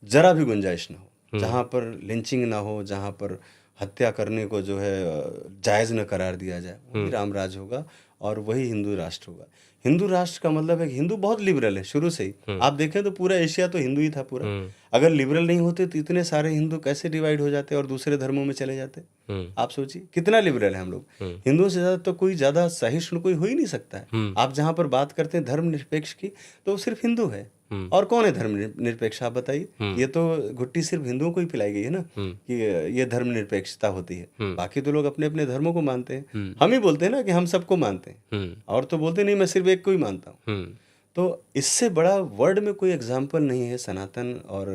जरा भी गुंजाइश ना हो, जहाँ पर लिंचिंग ना हो, जहाँ पर हत्या करने को जो है जायज़ न करार दिया जाए, वही राम राज होगा और वही हिंदू राष्ट्र होगा। हिंदू राष्ट्र का मतलब है कि हिंदू बहुत लिबरल है शुरू से ही। आप देखें तो पूरा एशिया तो हिंदू ही था पूरा। अगर लिबरल नहीं होते तो इतने सारे हिंदू कैसे डिवाइड हो जाते और दूसरे धर्मों में चले जाते? आप सोचिए कितना लिबरल है हम लोग। हिंदुओं से ज़्यादा तो कोई ज़्यादा सहिष्णु कोई हो ही नहीं सकता है। आप जहाँ पर बात करते हैं धर्मनिरपेक्ष की, तो सिर्फ हिंदू है। और कौन है धर्मनिरपेक्ष? आप बताइए। ये तो घुट्टी सिर्फ हिंदुओं को ही पिलाई गई है ना कि ये धर्मनिरपेक्षता होती है। बाकी तो लोग अपने अपने धर्मों को मानते हैं। हम ही बोलते हैं ना कि हम सबको मानते हैं, और तो बोलते नहीं मैं सिर्फ एक को ही मानता हूँ। तो इससे बड़ा वर्ल्ड में कोई एग्जाम्पल नहीं है सनातन और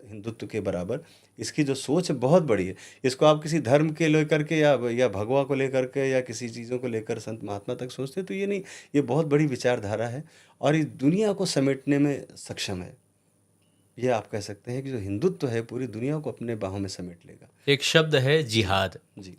हिंदुत्व के बराबर। इसकी जो सोच है बहुत बड़ी है। इसको आप किसी धर्म के लेकर के या भगवा को लेकर के या किसी चीज़ों को लेकर संत महात्मा तक सोचते तो ये नहीं, ये बहुत बड़ी विचारधारा है और इस दुनिया को समेटने में सक्षम है। ये आप कह सकते हैं कि जो हिंदुत्व है पूरी दुनिया को अपने बाहों में समेट लेगा। एक शब्द है जिहाद, जी,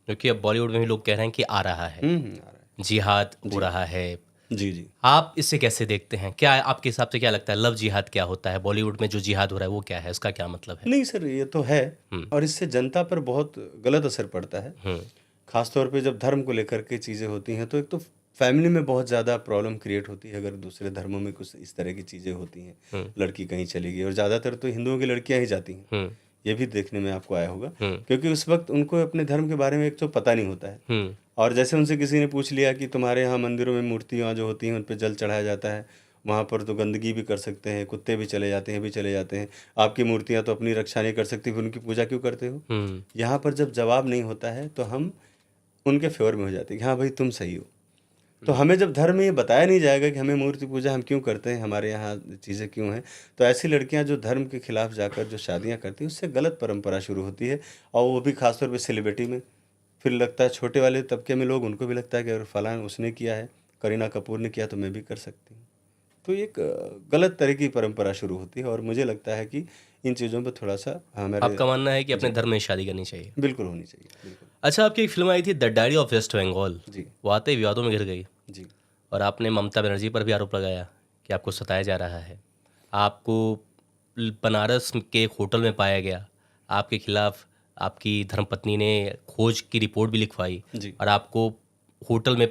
जो कि अब बॉलीवुड में भी लोग कह रहे हैं कि आ रहा है। आ रहा है। जिहाद हो रहा है। जी जी। आप इसे कैसे देखते हैं? क्या आपके हिसाब से क्या लगता है, लव जिहाद क्या होता है? बॉलीवुड में जो जिहाद हो रहा है वो क्या है, इसका क्या मतलब है? नहीं सर, ये तो है और इससे जनता पर बहुत गलत असर पड़ता है। खासतौर पे जब धर्म को लेकर के चीज़ें होती हैं तो एक तो फैमिली में बहुत ज़्यादा प्रॉब्लम क्रिएट होती है अगर दूसरे धर्मों में कुछ इस तरह की चीज़ें होती हैं। लड़की कहीं चली गई, और ज़्यादातर तो हिंदुओं की लड़कियां ही जाती हैं। ये भी देखने में आपको आया होगा, क्योंकि उस वक्त उनको अपने धर्म के बारे में एक तो पता नहीं होता है। और जैसे उनसे किसी ने पूछ लिया कि तुम्हारे यहाँ मंदिरों में मूर्तियाँ जो होती हैं उन पर जल चढ़ाया जाता है, वहाँ पर तो गंदगी भी कर सकते हैं, कुत्ते भी चले जाते हैं, भी चले जाते हैं, आपकी मूर्तियाँ तो अपनी रक्षा नहीं कर सकती, फिर उनकी पूजा क्यों करते हो? यहाँ पर जब जवाब नहीं होता है तो हम उनके फेवर में हो जाते हैं कि हाँ भाई तुम सही हो। तो हमें जब धर्म में ये बताया नहीं जाएगा कि हमें मूर्ति पूजा हम क्यों करते हैं, हमारे यहाँ चीज़ें क्यों हैं, तो ऐसी लड़कियाँ जो धर्म के खिलाफ जाकर जो शादियाँ करती हैं उससे गलत परंपरा शुरू होती है। और वो भी खासतौर पे सेलिब्रिटी में। फिर लगता है छोटे वाले तबके में लोग, उनको भी लगता है कि अगर फलां उसने किया है, करीना कपूर ने किया तो मैं भी कर सकती हूँ। तो एक गलत तरह की परंपरा शुरू होती है और मुझे लगता है कि इन चीज़ों पर थोड़ा सा हमारे। आपका मानना है कि अपने धर्म में शादी करनी चाहिए? बिल्कुल होनी चाहिए, बिल्कुल। अच्छा, आपकी एक फिल्म आई थी the diary of waste Bengal, जी वो आते ही विवादों में घिर गई जी। और आपने ममता बनर्जी पर भी आरोप लगाया कि आपको सताया जा रहा है। आपको बनारस के एक होटल में पाया गया, आपके खिलाफ आपकी धर्मपत्नी ने खोज की रिपोर्ट भी लिखवाई जी। और आपको होटल में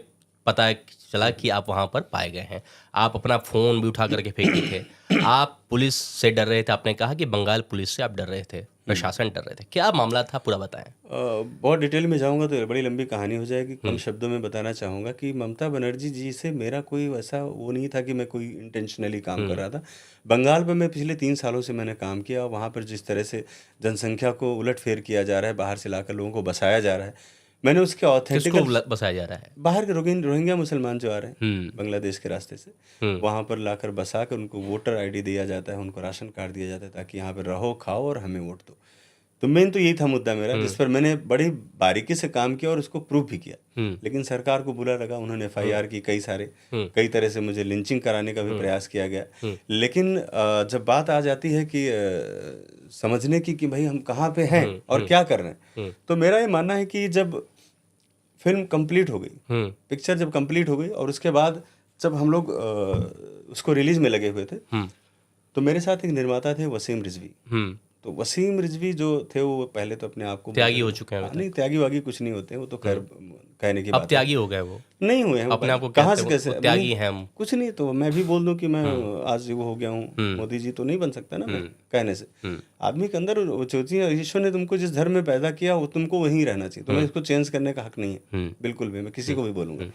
पता चला कि आप वहाँ पर पाए गए हैं। आप अपना फ़ोन भी उठा करके फेंक दिए थे। आप पुलिस से डर रहे थे, आपने कहा कि बंगाल पुलिस से आप डर रहे थे, प्रशासन डर रहे थे। क्या मामला था, पूरा बताएं। बहुत डिटेल में जाऊंगा तो बड़ी लंबी कहानी हो जाएगी। कम शब्दों में बताना चाहूँगा कि ममता बनर्जी जी से मेरा कोई वैसा वो नहीं था कि मैं कोई इंटेंशनली काम कर रहा था। बंगाल में मैं पिछले 3 सालों से मैंने काम किया और वहाँ पर जिस तरह से जनसंख्या को उलटफेर किया जा रहा है, बाहर से लाकर लोगों को बसाया जा रहा है, मैंने उसके किसको ऑथेंटिक बसाया जा रहा है? बाहर के रोहिंग्या मुसलमान जो आ रहे हैं हम्म बांग्लादेश के रास्ते से, वहाँ पर लाकर बसा कर उनको वोटर आईडी दिया जाता है, उनको राशन कार्ड दिया जाता है ताकि यहाँ पर रहो, खाओ और हमें वोट दो। तो मेन तो यही था मुद्दा मेरा, जिस पर मैंने बड़ी बारीकी से काम किया और उसको प्रूव भी किया। लेकिन सरकार को बुरा लगा, उन्होंने FIR की कई तरह से मुझे लिंचिंग कराने का भी प्रयास किया गया। लेकिन जब बात आ जाती है कि समझने की कि भाई हम कहाँ पे हैं और क्या कर रहे हैं, तो मेरा ये मानना है कि जब फिल्म कंप्लीट हो गई, पिक्चर जब कंप्लीट हो गई और उसके बाद जब हम लोग उसको रिलीज में लगे हुए थे, तो मेरे साथ एक निर्माता थे वसीम रिजवी। तो वसीम रिजवी जो थे वो पहले तो अपने आप को त्यागी हो चुके हैं। नहीं, त्यागी वागी कुछ नहीं होते हैं, वो तो खैर कहने की अब बात त्यागी हो गए वो? नहीं हुए हैं अपने आप को कहाँ कहते से हो, कैसे वो त्यागी नहीं, हैं हम? कुछ नहीं, तो मैं भी बोल दूं कि मैं आज वो हो गया हूँ, मोदी जी तो नहीं बन सकता ना मैं कहने से। आदमी के अंदर वो सोचिए, ईश्वर ने तुमको जिस धर्म में पैदा किया वो तुमको वहीं रहना चाहिए, तुम्हें इसको चेंज करने का हक नहीं है बिल्कुल भी, मैं किसी को भी बोलूँगा।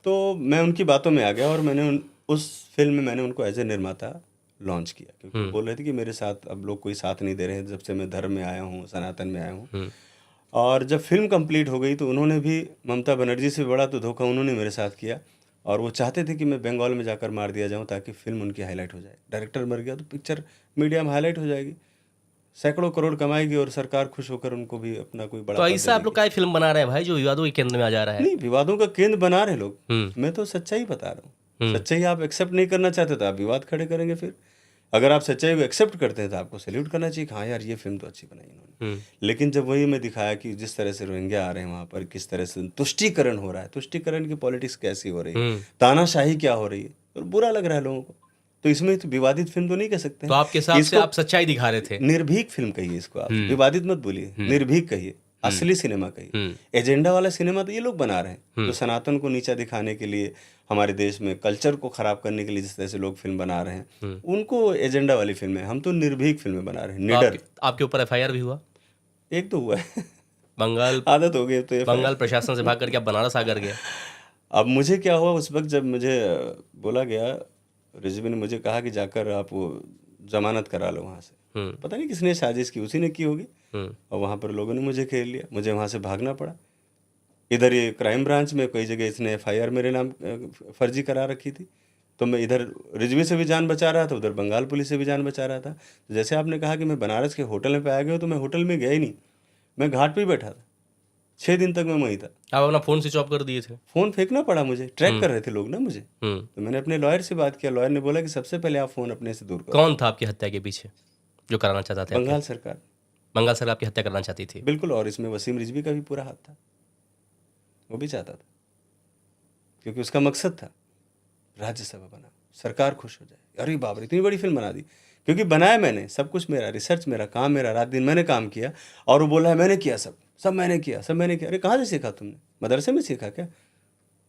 तो मैं उनकी बातों में आ गया और मैंने उस फिल्म में मैंने उनको एज ए निर्माता लॉन्च किया, क्योंकि वो बोल रहे थे कि मेरे साथ अब लोग कोई साथ नहीं दे रहे हैं जब से मैं धर्म में आया हूँ, सनातन में आया हूँ। और जब फिल्म कंप्लीट हो गई तो उन्होंने भी ममता बनर्जी से बड़ा तो धोखा उन्होंने मेरे साथ किया, और वो चाहते थे कि मैं बंगाल में जाकर मार दिया जाऊँ ताकि फिल्म उनकी हाईलाइट हो जाए। डायरेक्टर मर गया तो पिक्चर मीडिया में हाईलाइट हो जाएगी, सैकड़ों करोड़ कमाएगी और सरकार खुश होकर उनको भी अपना कोई बड़ा तो पद ऐसा आप दे लोग क्या फिल्म बना रहे हैं भाई जो विवादों के केंद्र में आ जा रहा है? नहीं, विवादों का केंद्र बना रहे लोग, मैं तो सच्चाई बता रहा हूँ। सच्चाई आप एक्सेप्ट नहीं करना चाहते तो आप विवाद खड़े करेंगे। फिर अगर आप सच्चाई को एक्सेप्ट करते हैं तो आपको सैल्यूट करना चाहिए कि हाँ यार ये फिल्म तो अच्छी बनाई इन्होंने। लेकिन जब वही मैं दिखाया कि जिस तरह से रोहिंग्या आ रहे हैं वहाँ पर, किस तरह से तुष्टीकरण हो रहा है, तुष्टीकरण की पॉलिटिक्स कैसी हो रही है, तानाशाही क्या हो रही है, तो बुरा लग रहा है लोगों को। तो इसमें तो विवादित फिल्म तो नहीं कह सकते। तो आपके हिसाब से आप सच्चाई दिखा रहे थे? निर्भीक फिल्म कहिए इसको, आप विवादित मत बोलिए, निर्भीक कहिए, असली सिनेमा कहिए। एजेंडा वाला सिनेमा तो ये लोग बना रहे हैं जो सनातन को नीचा दिखाने के लिए, हमारे देश में कल्चर को खराब करने के लिए जिस तरह से लोग फिल्म बना रहे हैं, उनको एजेंडा वाली फिल्म है। हम तो निर्भीक फिल्में बना रहे हैं, निडर। आपके ऊपर FIR भी हुआ? एक तो हुआ है बंगाल आदत हो गई तो बंगाल प्रशासन से भाग करके आप बनारस आकर गए। अब मुझे क्या हुआ उस वक्त, जब मुझे बोला गया, रिजवी ने मुझे कहा कि जाकर आप वो जमानत करा लो वहाँ से। पता नहीं किसने साजिश की, उसी ने की होगी, और वहाँ पर लोगों ने मुझे घेर लिया, मुझे वहाँ से भागना पड़ा। इधर ये क्राइम ब्रांच में कई जगह इसने FIR मेरे नाम फर्जी करा रखी थी, तो मैं इधर रिजवी से भी जान बचा रहा था, उधर बंगाल पुलिस से भी जान बचा रहा था। तो जैसे आपने कहा कि मैं बनारस के होटल में पाया गया, तो मैं होटल में गया ही नहीं, मैं घाट पे ही बैठा था, 6 दिन तक मैं वहीं था। आप अपना फोन स्विच ऑफ कर दिए थे? फ़ोन फेंकना पड़ा मुझे, ट्रैक कर रहे थे लोग ना मुझे। तो मैंने अपने लॉयर से बात किया, लॉयर ने बोला कि सबसे पहले आप फ़ोन अपने से दूर करो। कौन था आपकी हत्या के पीछे जो कराना चाहता था? बंगाल सरकार। बंगाल सरकार आपकी हत्या करना चाहती थी? बिल्कुल, और इसमें वसीम रिजवी का भी पूरा हाथ था, वो भी चाहता था, क्योंकि उसका मकसद था राज्यसभा बना, सरकार खुश हो जाए। अरे बाप रे, इतनी बड़ी फिल्म बना दी, क्योंकि बनाया मैंने, सब कुछ मेरा, रिसर्च मेरा, काम मेरा, रात दिन मैंने काम किया, और वो बोला है मैंने किया, सब मैंने किया, सब मैंने किया। अरे कहाँ से सीखा तुमने? मदरसे में सीखा क्या?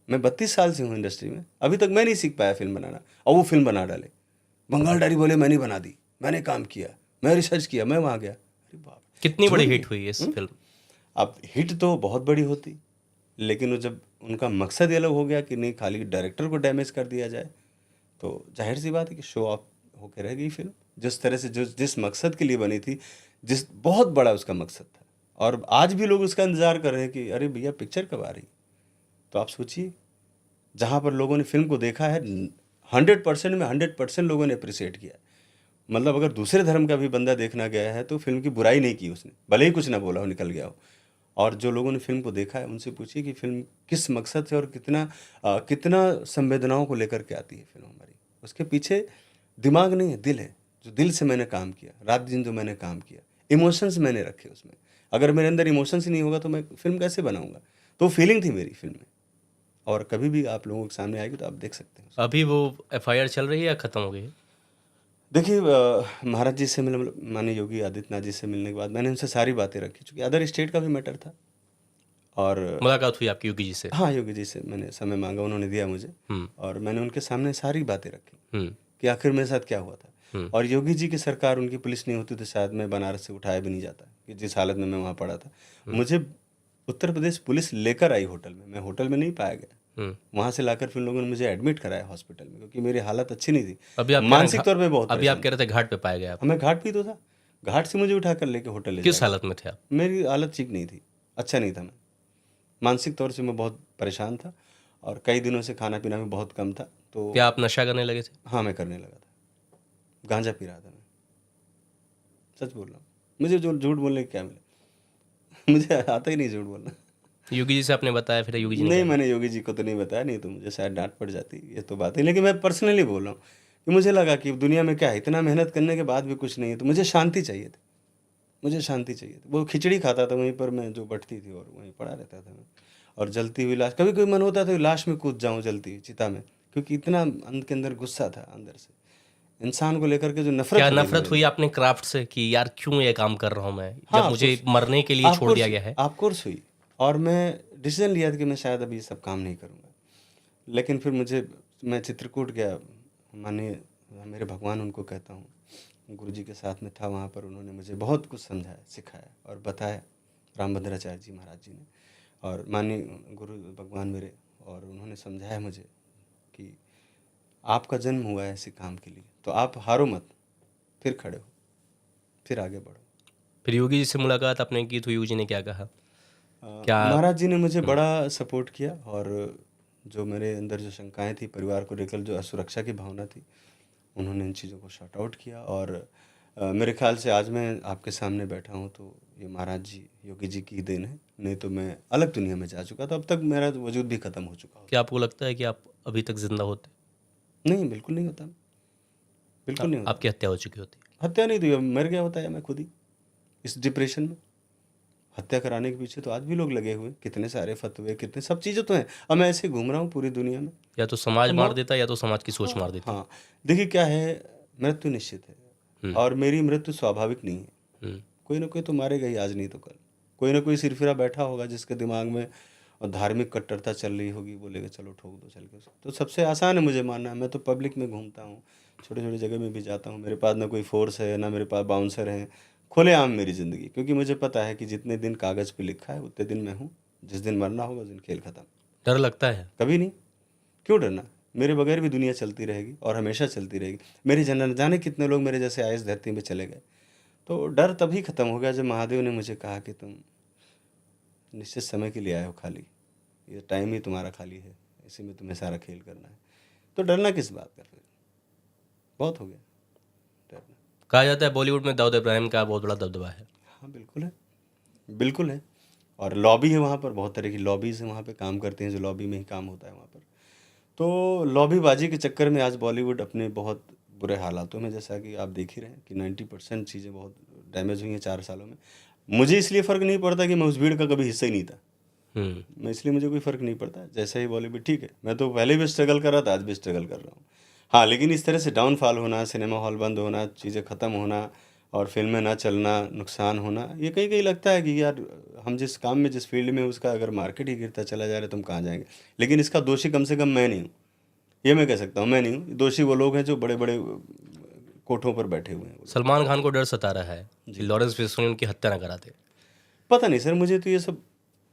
मैं 32 साल से हूँ इंडस्ट्री में, अभी तक मैं नहीं सीख पाया फिल्म बनाना, और वो फिल्म बना डाले। बंगाल डायरी बोले मैंने बना दी, मैंने काम किया, मैं रिसर्च किया, मैं वहाँ गया। अरे बाप, कितनी बड़ी हिट हुई इस फिल्म? अब हिट तो बहुत बड़ी होती, लेकिन वो जब उनका मकसद ये अलग हो गया कि नहीं खाली डायरेक्टर को डैमेज कर दिया जाए, तो जाहिर सी बात है कि शो ऑफ होकर रह गई फिल्म। जिस तरह से जिस मकसद के लिए बनी थी, जिस बहुत बड़ा उसका मकसद था, और आज भी लोग उसका इंतज़ार कर रहे हैं कि अरे भैया पिक्चर कब आ रही। तो आप सोचिए, जहाँ पर लोगों ने फिल्म को देखा है 100% में 100% लोगों ने अप्रिशिएट किया। मतलब अगर दूसरे धर्म का भी बंदा देखना गया है तो फिल्म की बुराई नहीं की उसने, भले ही कुछ ना बोला हो, निकल गया हो। और जो लोगों ने फिल्म को देखा है उनसे पूछिए कि फिल्म किस मकसद से और कितना संवेदनाओं को लेकर के आती है फिल्म हमारी। उसके पीछे दिमाग नहीं है, दिल है। जो दिल से मैंने काम किया, रात दिन जो मैंने काम किया, इमोशंस मैंने रखे उसमें। अगर मेरे अंदर इमोशंस ही नहीं होगा तो मैं फिल्म कैसे बनाऊंगा? तो फीलिंग थी मेरी फिल्म में, और कभी भी आप लोगों के सामने आएगी तो आप देख सकते हैं। अभी वो FIR चल रही है या ख़त्म हो गई है? देखिए, महाराज जी से मिले, माननीय योगी आदित्यनाथ जी से मिलने के बाद मैंने उनसे सारी बातें रखी, चूँकि अदर स्टेट का भी मैटर था। और मुलाकात हुई आपकी योगी जी से? हाँ, योगी जी से मैंने समय मांगा, उन्होंने दिया मुझे, और मैंने उनके सामने सारी बातें रखी कि आखिर मेरे साथ क्या हुआ था। और योगी जी की सरकार, उनकी पुलिस नहीं होती तो शायद मैं बनारस से उठाया भी नहीं जाता, कि जिस हालत में मैं वहाँ पड़ा था। मुझे उत्तर प्रदेश पुलिस लेकर आई होटल में, मैं होटल में नहीं पाया गया। वहाँ से लाकर फिर लोगों ने मुझे एडमिट कराया हॉस्पिटल में, क्योंकि मेरी हालत अच्छी नहीं थी। अभी आप मानसिक तौर पे बहुत अभी आप कह रहे थे घाट पे पाए गए आप? हमें घाट पे ही तो था, घाट से मुझे उठा कर लेके होटल ले किस हालत में थे आप? मेरी हालत ठीक नहीं थी, अच्छा नहीं था मैं। मानसिक तौर से मैं बहुत परेशान था और कई दिनों से खाना पीना भी बहुत कम था। तो क्या आप नशा करने लगे थे? हाँ, मैं करने लगा था, गांजा पी रहा था मैं, सच बोल रहा हूँ। मुझे जो झूठ बोलने की क्या मिला मुझे आता ही नहीं झूठ बोलना। योगी जी से आपने बताया, फिर योगी जी ने नहीं, क्या? मैंने योगी जी को तो नहीं बताया, नहीं तो मुझे शायद डांट पड़ जाती, ये तो बात है। लेकिन मैं पर्सनली बोल रहा हूँ कि मुझे लगा कि दुनिया में क्या है, इतना मेहनत करने के बाद भी कुछ नहीं है, तो मुझे शांति चाहिए थी, मुझे शांति चाहिए थी। वो खिचड़ी खाता था वहीं पर मैं, जो बटती थी, और वहीं पड़ा रहता था मैं। और जलती हुई लाश, कभी कभी मन होता था कि लाश में कूद जाऊं जलती हुई चिता में, क्योंकि इतना अंदर के अंदर गुस्सा था, अंदर से इंसान को लेकर के जो नफरत क्या हो गई नफरत मेरे हुई अंदर। आपने क्राफ्ट से कि यार क्यों ये काम कर रहा हूँ मैं, हाँ, जब मुझे मरने के लिए छोड़ दिया गया है? ऑफकोर्स हुई। और मैं डिसीजन लिया था कि मैं शायद अभी ये सब काम नहीं करूँगा। लेकिन फिर मैं चित्रकूट गया, मानिए मेरे भगवान उनको कहता हूँ, गुरुजी के साथ में था वहाँ पर। उन्होंने मुझे बहुत कुछ समझाया, सिखाया और बताया, रामभद्राचार्य जी महाराज जी ने, और माननीय गुरु भगवान मेरे, और उन्होंने समझाया मुझे कि आपका जन्म हुआ है ऐसे काम के लिए, तो आप हारो मत, फिर खड़े हो, फिर आगे बढ़ो। फिर योगी जी से मुलाकात आपने की तो योगी जी ने क्या कहा? क्या? महाराज जी ने मुझे बड़ा सपोर्ट किया, और जो मेरे अंदर जो शंकाएं थी, परिवार को लेकर जो असुरक्षा की भावना थी, उन्होंने इन चीज़ों को शॉर्ट आउट किया। और मेरे ख्याल से आज मैं आपके सामने बैठा हूँ तो ये महाराज जी, योगी जी की देन है, नहीं तो मैं अलग दुनिया में जा चुका था, अब तक मेरा वजूद भी ख़त्म हो चुका होता। क्या आपको लगता है कि आप अभी तक जिंदा होते? नहीं, बिल्कुल नहीं होता, बिल्कुल नहीं होता। आपकी हत्या हो चुकी होती? हत्या नहीं हुई, मर गया होता है मैं खुद ही इस डिप्रेशन में। हत्या कराने के पीछे तो आज भी लोग लगे हुए, कितने सारे फतवे, कितने सब चीज़ें तो हैं। अब मैं ऐसे घूम रहा हूँ पूरी दुनिया में। या तो समाज मार देता या तो समाज की सोच मार देती। हाँ, देखिए क्या है, मृत्यु निश्चित है, और मेरी मृत्यु स्वाभाविक नहीं है। कोई ना कोई तो मारेगा ही, आज नहीं तो कल। कोई ना कोई सिरफिरा बैठा होगा जिसके दिमाग में और धार्मिक कट्टरता चल रही होगी, बोलेगा चलो ठोक दो चल के उसको। तो सबसे आसान है मुझे मानना है। मैं तो पब्लिक में घूमता हूँ, छोटे छोटे जगह में भी जाता हूँ, मेरे पास ना कोई फोर्स है, ना मेरे पास बाउंसर है, खुलेआम मेरी ज़िंदगी। क्योंकि मुझे पता है कि जितने दिन कागज़ पे लिखा है उतने दिन मैं हूँ, जिस दिन मरना होगा उस दिन खेल खत्म। डर लगता है? कभी नहीं, क्यों डरना। मेरे बगैर भी दुनिया चलती रहेगी और हमेशा चलती रहेगी। मेरे न जाने कितने लोग मेरे जैसे आए इस धरती में चले गए। तो डर तभी ख़त्म हो गया जब महादेव ने मुझे कहा कि तुम निश्चित समय के लिए आए हो, खाली ये टाइम ही तुम्हारा खाली है, इसी में तुम्हें सारा खेल करना है। तो डरना किस बात का, फिर बहुत हो गया डरना। कहा जाता है बॉलीवुड में दाऊद इब्राहिम का बहुत बड़ा दबदबा है। हाँ, बिल्कुल है, बिल्कुल है। और लॉबी है वहाँ पर, बहुत तरह की लॉबीज़ हैं वहाँ पे, काम करते हैं जो लॉबी में ही काम होता है वहाँ पर। तो लॉबीबाजी के चक्कर में आज बॉलीवुड अपने बहुत बुरे हालातों में, जैसा कि आप देख ही रहे हैं कि 90% चीज़ें बहुत डैमेज हुई हैं 4 सालों में। मुझे इसलिए फ़र्क नहीं पड़ता कि मैं उस भीड़ का कभी हिस्सा ही नहीं था। मैं इसलिए मुझे कोई फ़र्क नहीं पड़ता, जैसा ही बॉलीवुड ठीक है। मैं तो पहले भी स्ट्रगल कर रहा था, आज भी स्ट्रगल कर रहा हूँ। हाँ, लेकिन इस तरह से डाउनफॉल होना, सिनेमा हॉल बंद होना, चीज़ें ख़त्म होना और फिल्में ना चलना, नुकसान होना, ये कहीं कहीं लगता है कि यार हम जिस काम में, जिस फील्ड में, उसका अगर मार्केट ही गिरता चला जा रहा है तो हम कहाँ जाएंगे। लेकिन इसका दोषी कम से कम मैं नहीं हूँ, ये मैं कह सकता हूँ। मैं नहीं हूँ दोषी, वो लोग हैं जो बड़े बड़े कोठों पर बैठे हुए हैं। सलमान खान को डर सता रहा है कि लॉरेंस फिश्बर्न उनकी हत्या ना कराते। पता नहीं सर, मुझे तो ये सब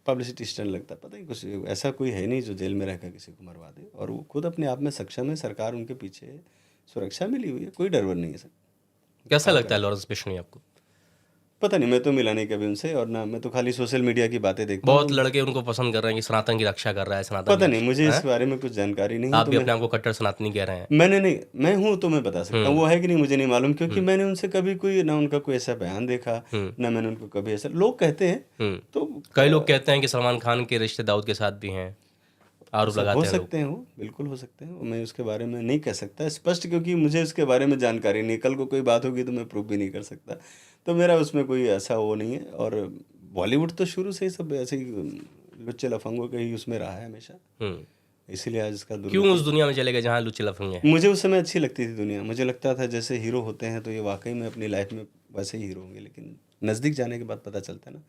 पब्लिसिटी स्टंट लगता है। पता नहीं, कुछ ऐसा कोई है नहीं जो जेल में रहकर किसी को मरवा दे, और वो खुद अपने आप में सक्षम है, सरकार उनके पीछे है, सुरक्षा मिली हुई है, कोई डर वर नहीं है सर। कैसा लगता है लॉरेंस फिश्बर्न आपको? पता नहीं, मैं तो मिला नहीं कभी उनसे, और ना मैं तो खाली सोशल मीडिया की बातें देखता हूँ। बहुत लड़के उनको पसंद कर रहे हैं कि सनातन की रक्षा कर रहा है, सनातन पता की नहीं, रक्षा- मुझे हैं? इस बारे में कुछ जानकारी नहीं है। आप तो भी मैं अपने आप को कट्टर सनातनी कह रहे हैं। मैंने नहीं, मैं हूँ तो मैं बता सकता हूँ, वो है कि नहीं मुझे नहीं मालूम, क्योंकि मैंने उनसे कभी कोई ना उनका कोई ऐसा बयान देखा, ना मैंने उनको कभी ऐसा, लोग कहते हैं तो कई लोग कहते हैं कि सलमान खान के रिश्ते दाऊद के साथ भी हैं, आरोप लगाते हो हैं लोग। सकते हैं, वो बिल्कुल हो सकते हैं। मैं उसके बारे में नहीं कह सकता स्पष्ट, क्योंकि मुझे उसके बारे में जानकारी नहीं। कल को कोई बात होगी तो मैं प्रूव भी नहीं कर सकता, तो मेरा उसमें कोई ऐसा वो नहीं है। और बॉलीवुड तो शुरू से ही सब ऐसे ही लुच्चे लफंगों के ही उसमें रहा है हमेशा, इसीलिए आज इसका क्यों उस दुनिया में चले गए जहाँ लुच्चे लफंगे हैं? मुझे उस समय अच्छी लगती थी दुनिया। मुझे लगता था जैसे हीरो होते हैं तो ये वाकई में अपनी लाइफ में वैसे ही हीरो होंगे, लेकिन नज़दीक जाने के बाद पता चलता ना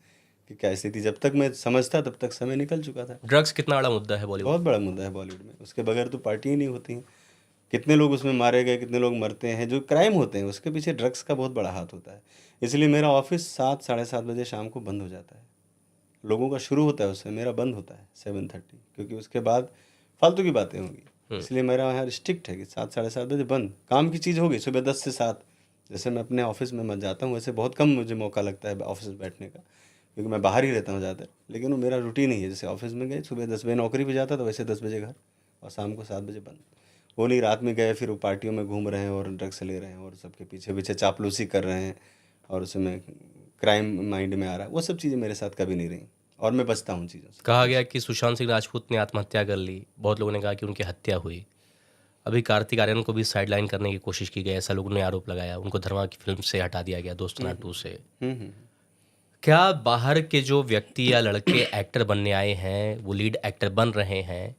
कि क्या स्थिति। जब तक मैं समझता तब तक समय निकल चुका था। ड्रग्स कितना बड़ा मुद्दा है बॉलीवुड? बहुत बड़ा मुद्दा है बॉलीवुड में, उसके बगैर तो पार्टी ही नहीं होती हैं। कितने लोग उसमें मारे गए, कितने लोग मरते हैं, जो क्राइम होते हैं उसके पीछे ड्रग्स का बहुत बड़ा हाथ होता है। इसलिए मेरा ऑफिस 7 साढ़े 7 बजे शाम को बंद हो जाता है। लोगों का शुरू होता है उससे, मेरा बंद होता है 7:30, क्योंकि उसके बाद फालतू की बातें होंगी। इसलिए मेरा यहाँ स्ट्रिक्ट है कि 7 साढ़े 7 बजे बंद। काम की चीज़ होगी सुबह 10 से 7, जैसे मैं अपने ऑफिस में मत जाता हूँ, वैसे बहुत कम मुझे मौका लगता है ऑफिस बैठने का, क्योंकि मैं बाहर ही रहता हूँ ज़्यादातर, लेकिन वो मेरा रूटीन ही है। जैसे ऑफिस में गए, सुबह 10 बजे नौकरी पे जाता, तो वैसे 10 बजे घर और शाम को 7 बजे बंद। वो नहीं रात में गए फिर वो पार्टियों में घूम रहे हैं और ड्रग्स ले रहे हैं और सबके पीछे पीछे चापलूसी कर रहे हैं और उसमें क्राइम माइंड में आ रहा है, वो सब चीज़ें मेरे साथ कभी नहीं रही और मैं बचता हूँ उन चीज़ों से। कहा गया कि सुशांत सिंह राजपूत ने आत्महत्या कर ली, बहुत लोगों ने कहा कि उनकी हत्या हुई। अभी कार्तिक आर्यन को भी साइडलाइन करने की कोशिश की गई, ऐसा लोगों ने आरोप लगाया। उनको धर्मा की फिल्म से हटा दिया गया, दोस्ताना 2 से। हम्म। क्या बाहर के जो व्यक्ति या लड़के एक्टर बनने आए हैं, वो लीड एक्टर बन रहे हैं,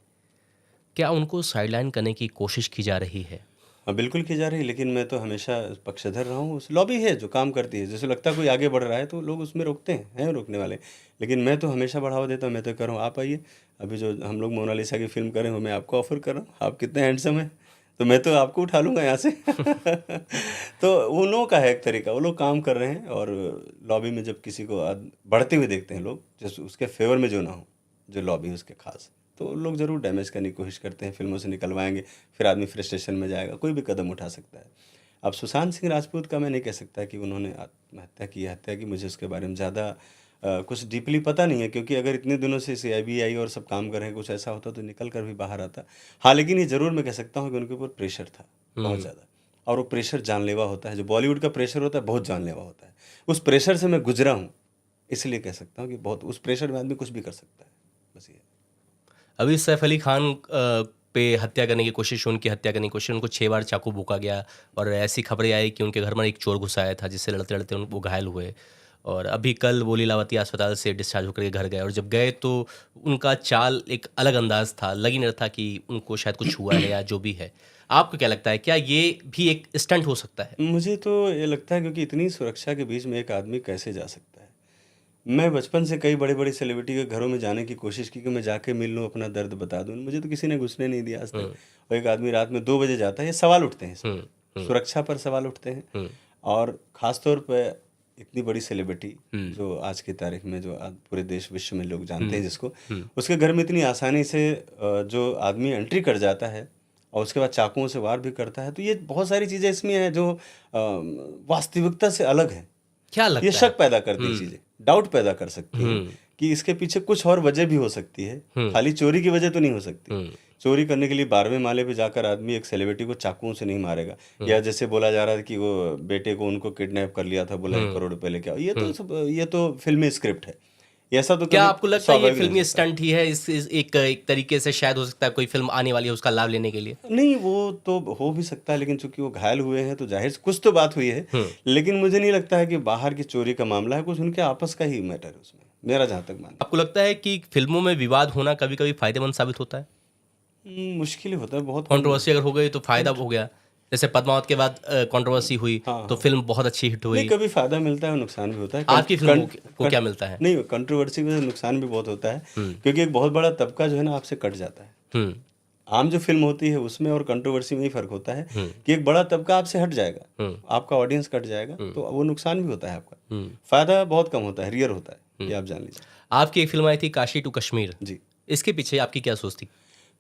क्या उनको साइडलाइन करने की कोशिश की जा रही है? हाँ बिल्कुल की जा रही है, लेकिन मैं तो हमेशा पक्षधर रहा हूँ। उस लॉबी है जो काम करती है, जैसे लगता है कोई आगे बढ़ रहा है तो लोग उसमें रोकते हैं रोकने वाले, लेकिन मैं तो हमेशा बढ़ावा देता हूँ। मैं तो कह रहा हूँ आप आइए, अभी जो हम लोग मोनालिसा की फिल्म करें वो मैं आपको ऑफर कर रहा हूँ, आप कितने हैंडसम हैं, तो मैं तो आपको उठा लूँगा यहाँ से तो उन लोगों का है एक तरीका, वो लोग काम कर रहे हैं। और लॉबी में जब किसी को बढ़ते हुए देखते हैं लोग, जैसे उसके फेवर में जो ना हो, जो लॉबी उसके खास, तो लोग ज़रूर डैमेज करने की कोशिश करते हैं, फिल्मों से निकलवाएंगे, फिर आदमी फ्रस्ट्रेशन में जाएगा, कोई भी कदम उठा सकता है। अब सुशांत सिंह राजपूत का मैं नहीं कह सकता कि उन्होंने आत्महत्या की, हत्या की, मुझे उसके बारे में ज़्यादा कुछ डीपली पता नहीं है, क्योंकि अगर इतने दिनों से CBI और सब काम कर रहे हैं, कुछ ऐसा होता तो निकल कर भी बाहर आता। हाँ लेकिन ये ज़रूर मैं कह सकता हूँ कि उनके ऊपर प्रेशर था बहुत ज़्यादा, और वो प्रेशर जानलेवा होता है। जो बॉलीवुड का प्रेशर होता है बहुत जानलेवा होता है, उस प्रेशर से मैं गुजरा हूँ, इसलिए कह सकता हूँ कि बहुत उस प्रेशर में आदमी कुछ भी कर सकता है, बस ये। अभी सैफ अली खान पे हत्या करने की कोशिश, उनकी हत्या करने की कोशिश, उनको 6 बार चाकू भोंका गया और ऐसी खबरें आई कि उनके घर में एक चोर घुस आया था, जिससे लड़ते लड़ते वो घायल हुए। और अभी कल वो लीलावती अस्पताल से डिस्चार्ज होकर के घर गए, और जब गए तो उनका चाल एक अलग अंदाज था, लग ही नहीं रहा था कि उनको शायद कुछ हुआ है या जो भी है। आपको क्या लगता है, क्या ये भी एक स्टंट हो सकता है? मुझे तो ये लगता है क्योंकि इतनी सुरक्षा के बीच में एक आदमी कैसे जा सकता है। मैं बचपन से कई बड़े बड़े सेलिब्रिटी के घरों में जाने की कोशिश की कि मैं जाके मिल लूँ, अपना दर्द बता दूँ, मुझे तो किसी ने घुसने नहीं दिया आज तक। और एक आदमी रात में 2 बजे जाता है, ये सवाल उठते हैं इसमें, सुरक्षा पर सवाल उठते हैं। और ख़ास तौर पर इतनी बड़ी सेलिब्रिटी जो आज की तारीख में जो पूरे देश विश्व में लोग जानते हैं जिसको, उसके घर में इतनी आसानी से जो आदमी एंट्री कर जाता है और उसके बाद चाकुओं से वार भी करता है, तो ये बहुत सारी चीज़ें इसमें हैं जो वास्तविकता से अलग है। क्या लगता ये है? शक पैदा करती है, चीज़ें डाउट पैदा कर सकती है कि इसके पीछे कुछ और वजह भी हो सकती है, खाली चोरी की वजह तो नहीं हो सकती। चोरी करने के लिए 12वें माले पे जाकर आदमी एक सेलिब्रिटी को चाकुओं से नहीं मारेगा, या जैसे बोला जा रहा था कि वो बेटे को उनको किडनैप कर लिया था, बोला 1 करोड़ रुपए लेके आओ, ये तो फिल्मी स्क्रिप्ट है। ऐसा तो क्या कभी आपको लगता है ये स्वाभाविक फिल्मी नहीं हो सकता। स्टंट ही है? इस एक तरीके से शायद हो सकता है कोई फिल्म आने वाली है उसका लाभ लेने के लिए। नहीं, वो तो हो भी सकता है, लेकिन चूंकि वो घायल हुए हैं तो जाहिर से कुछ तो बात हुई है। लेकिन मुझे नहीं लगता है कि बाहर की चोरी का मामला है, कुछ उनके आपस का ही मैटर है उसमें, मेरा जहाँ तक मानना आपको लगता है कि फिल्मों में विवाद होना कभी कभी फायदेमंद साबित होता है? है। मुश्किल ही होता है बहुत। कंट्रोवर्सी अगर हो गई तो फायदा हो गया, जैसे पद्मावत के बाद कंट्रोवर्सी हुई तो फिल्म बहुत अच्छी हिट हुई। नहीं, कभी फायदा मिलता है और नुकसान भी होता है। आपकी फिल्मों को क्या मिलता है? नहीं, कंट्रोवर्सी की वजह से नुकसान भी बहुत होता है, क्योंकि एक बहुत बड़ा तबका जो है ना आपसे कट जाता है। आम जो फिल्म होती है उसमें और कंट्रोवर्सी में ही फर्क होता है कि एक बड़ा तबका आपसे हट जाएगा, आपका ऑडियंस कट जाएगा, तो वो नुकसान भी होता है आपका। फायदा बहुत कम होता है, रियर होता है, ये आप जान लीजिए। आपकी एक फिल्म आई थी काशी टू कश्मीर जी। इसके पीछे आपकी क्या सोच थी?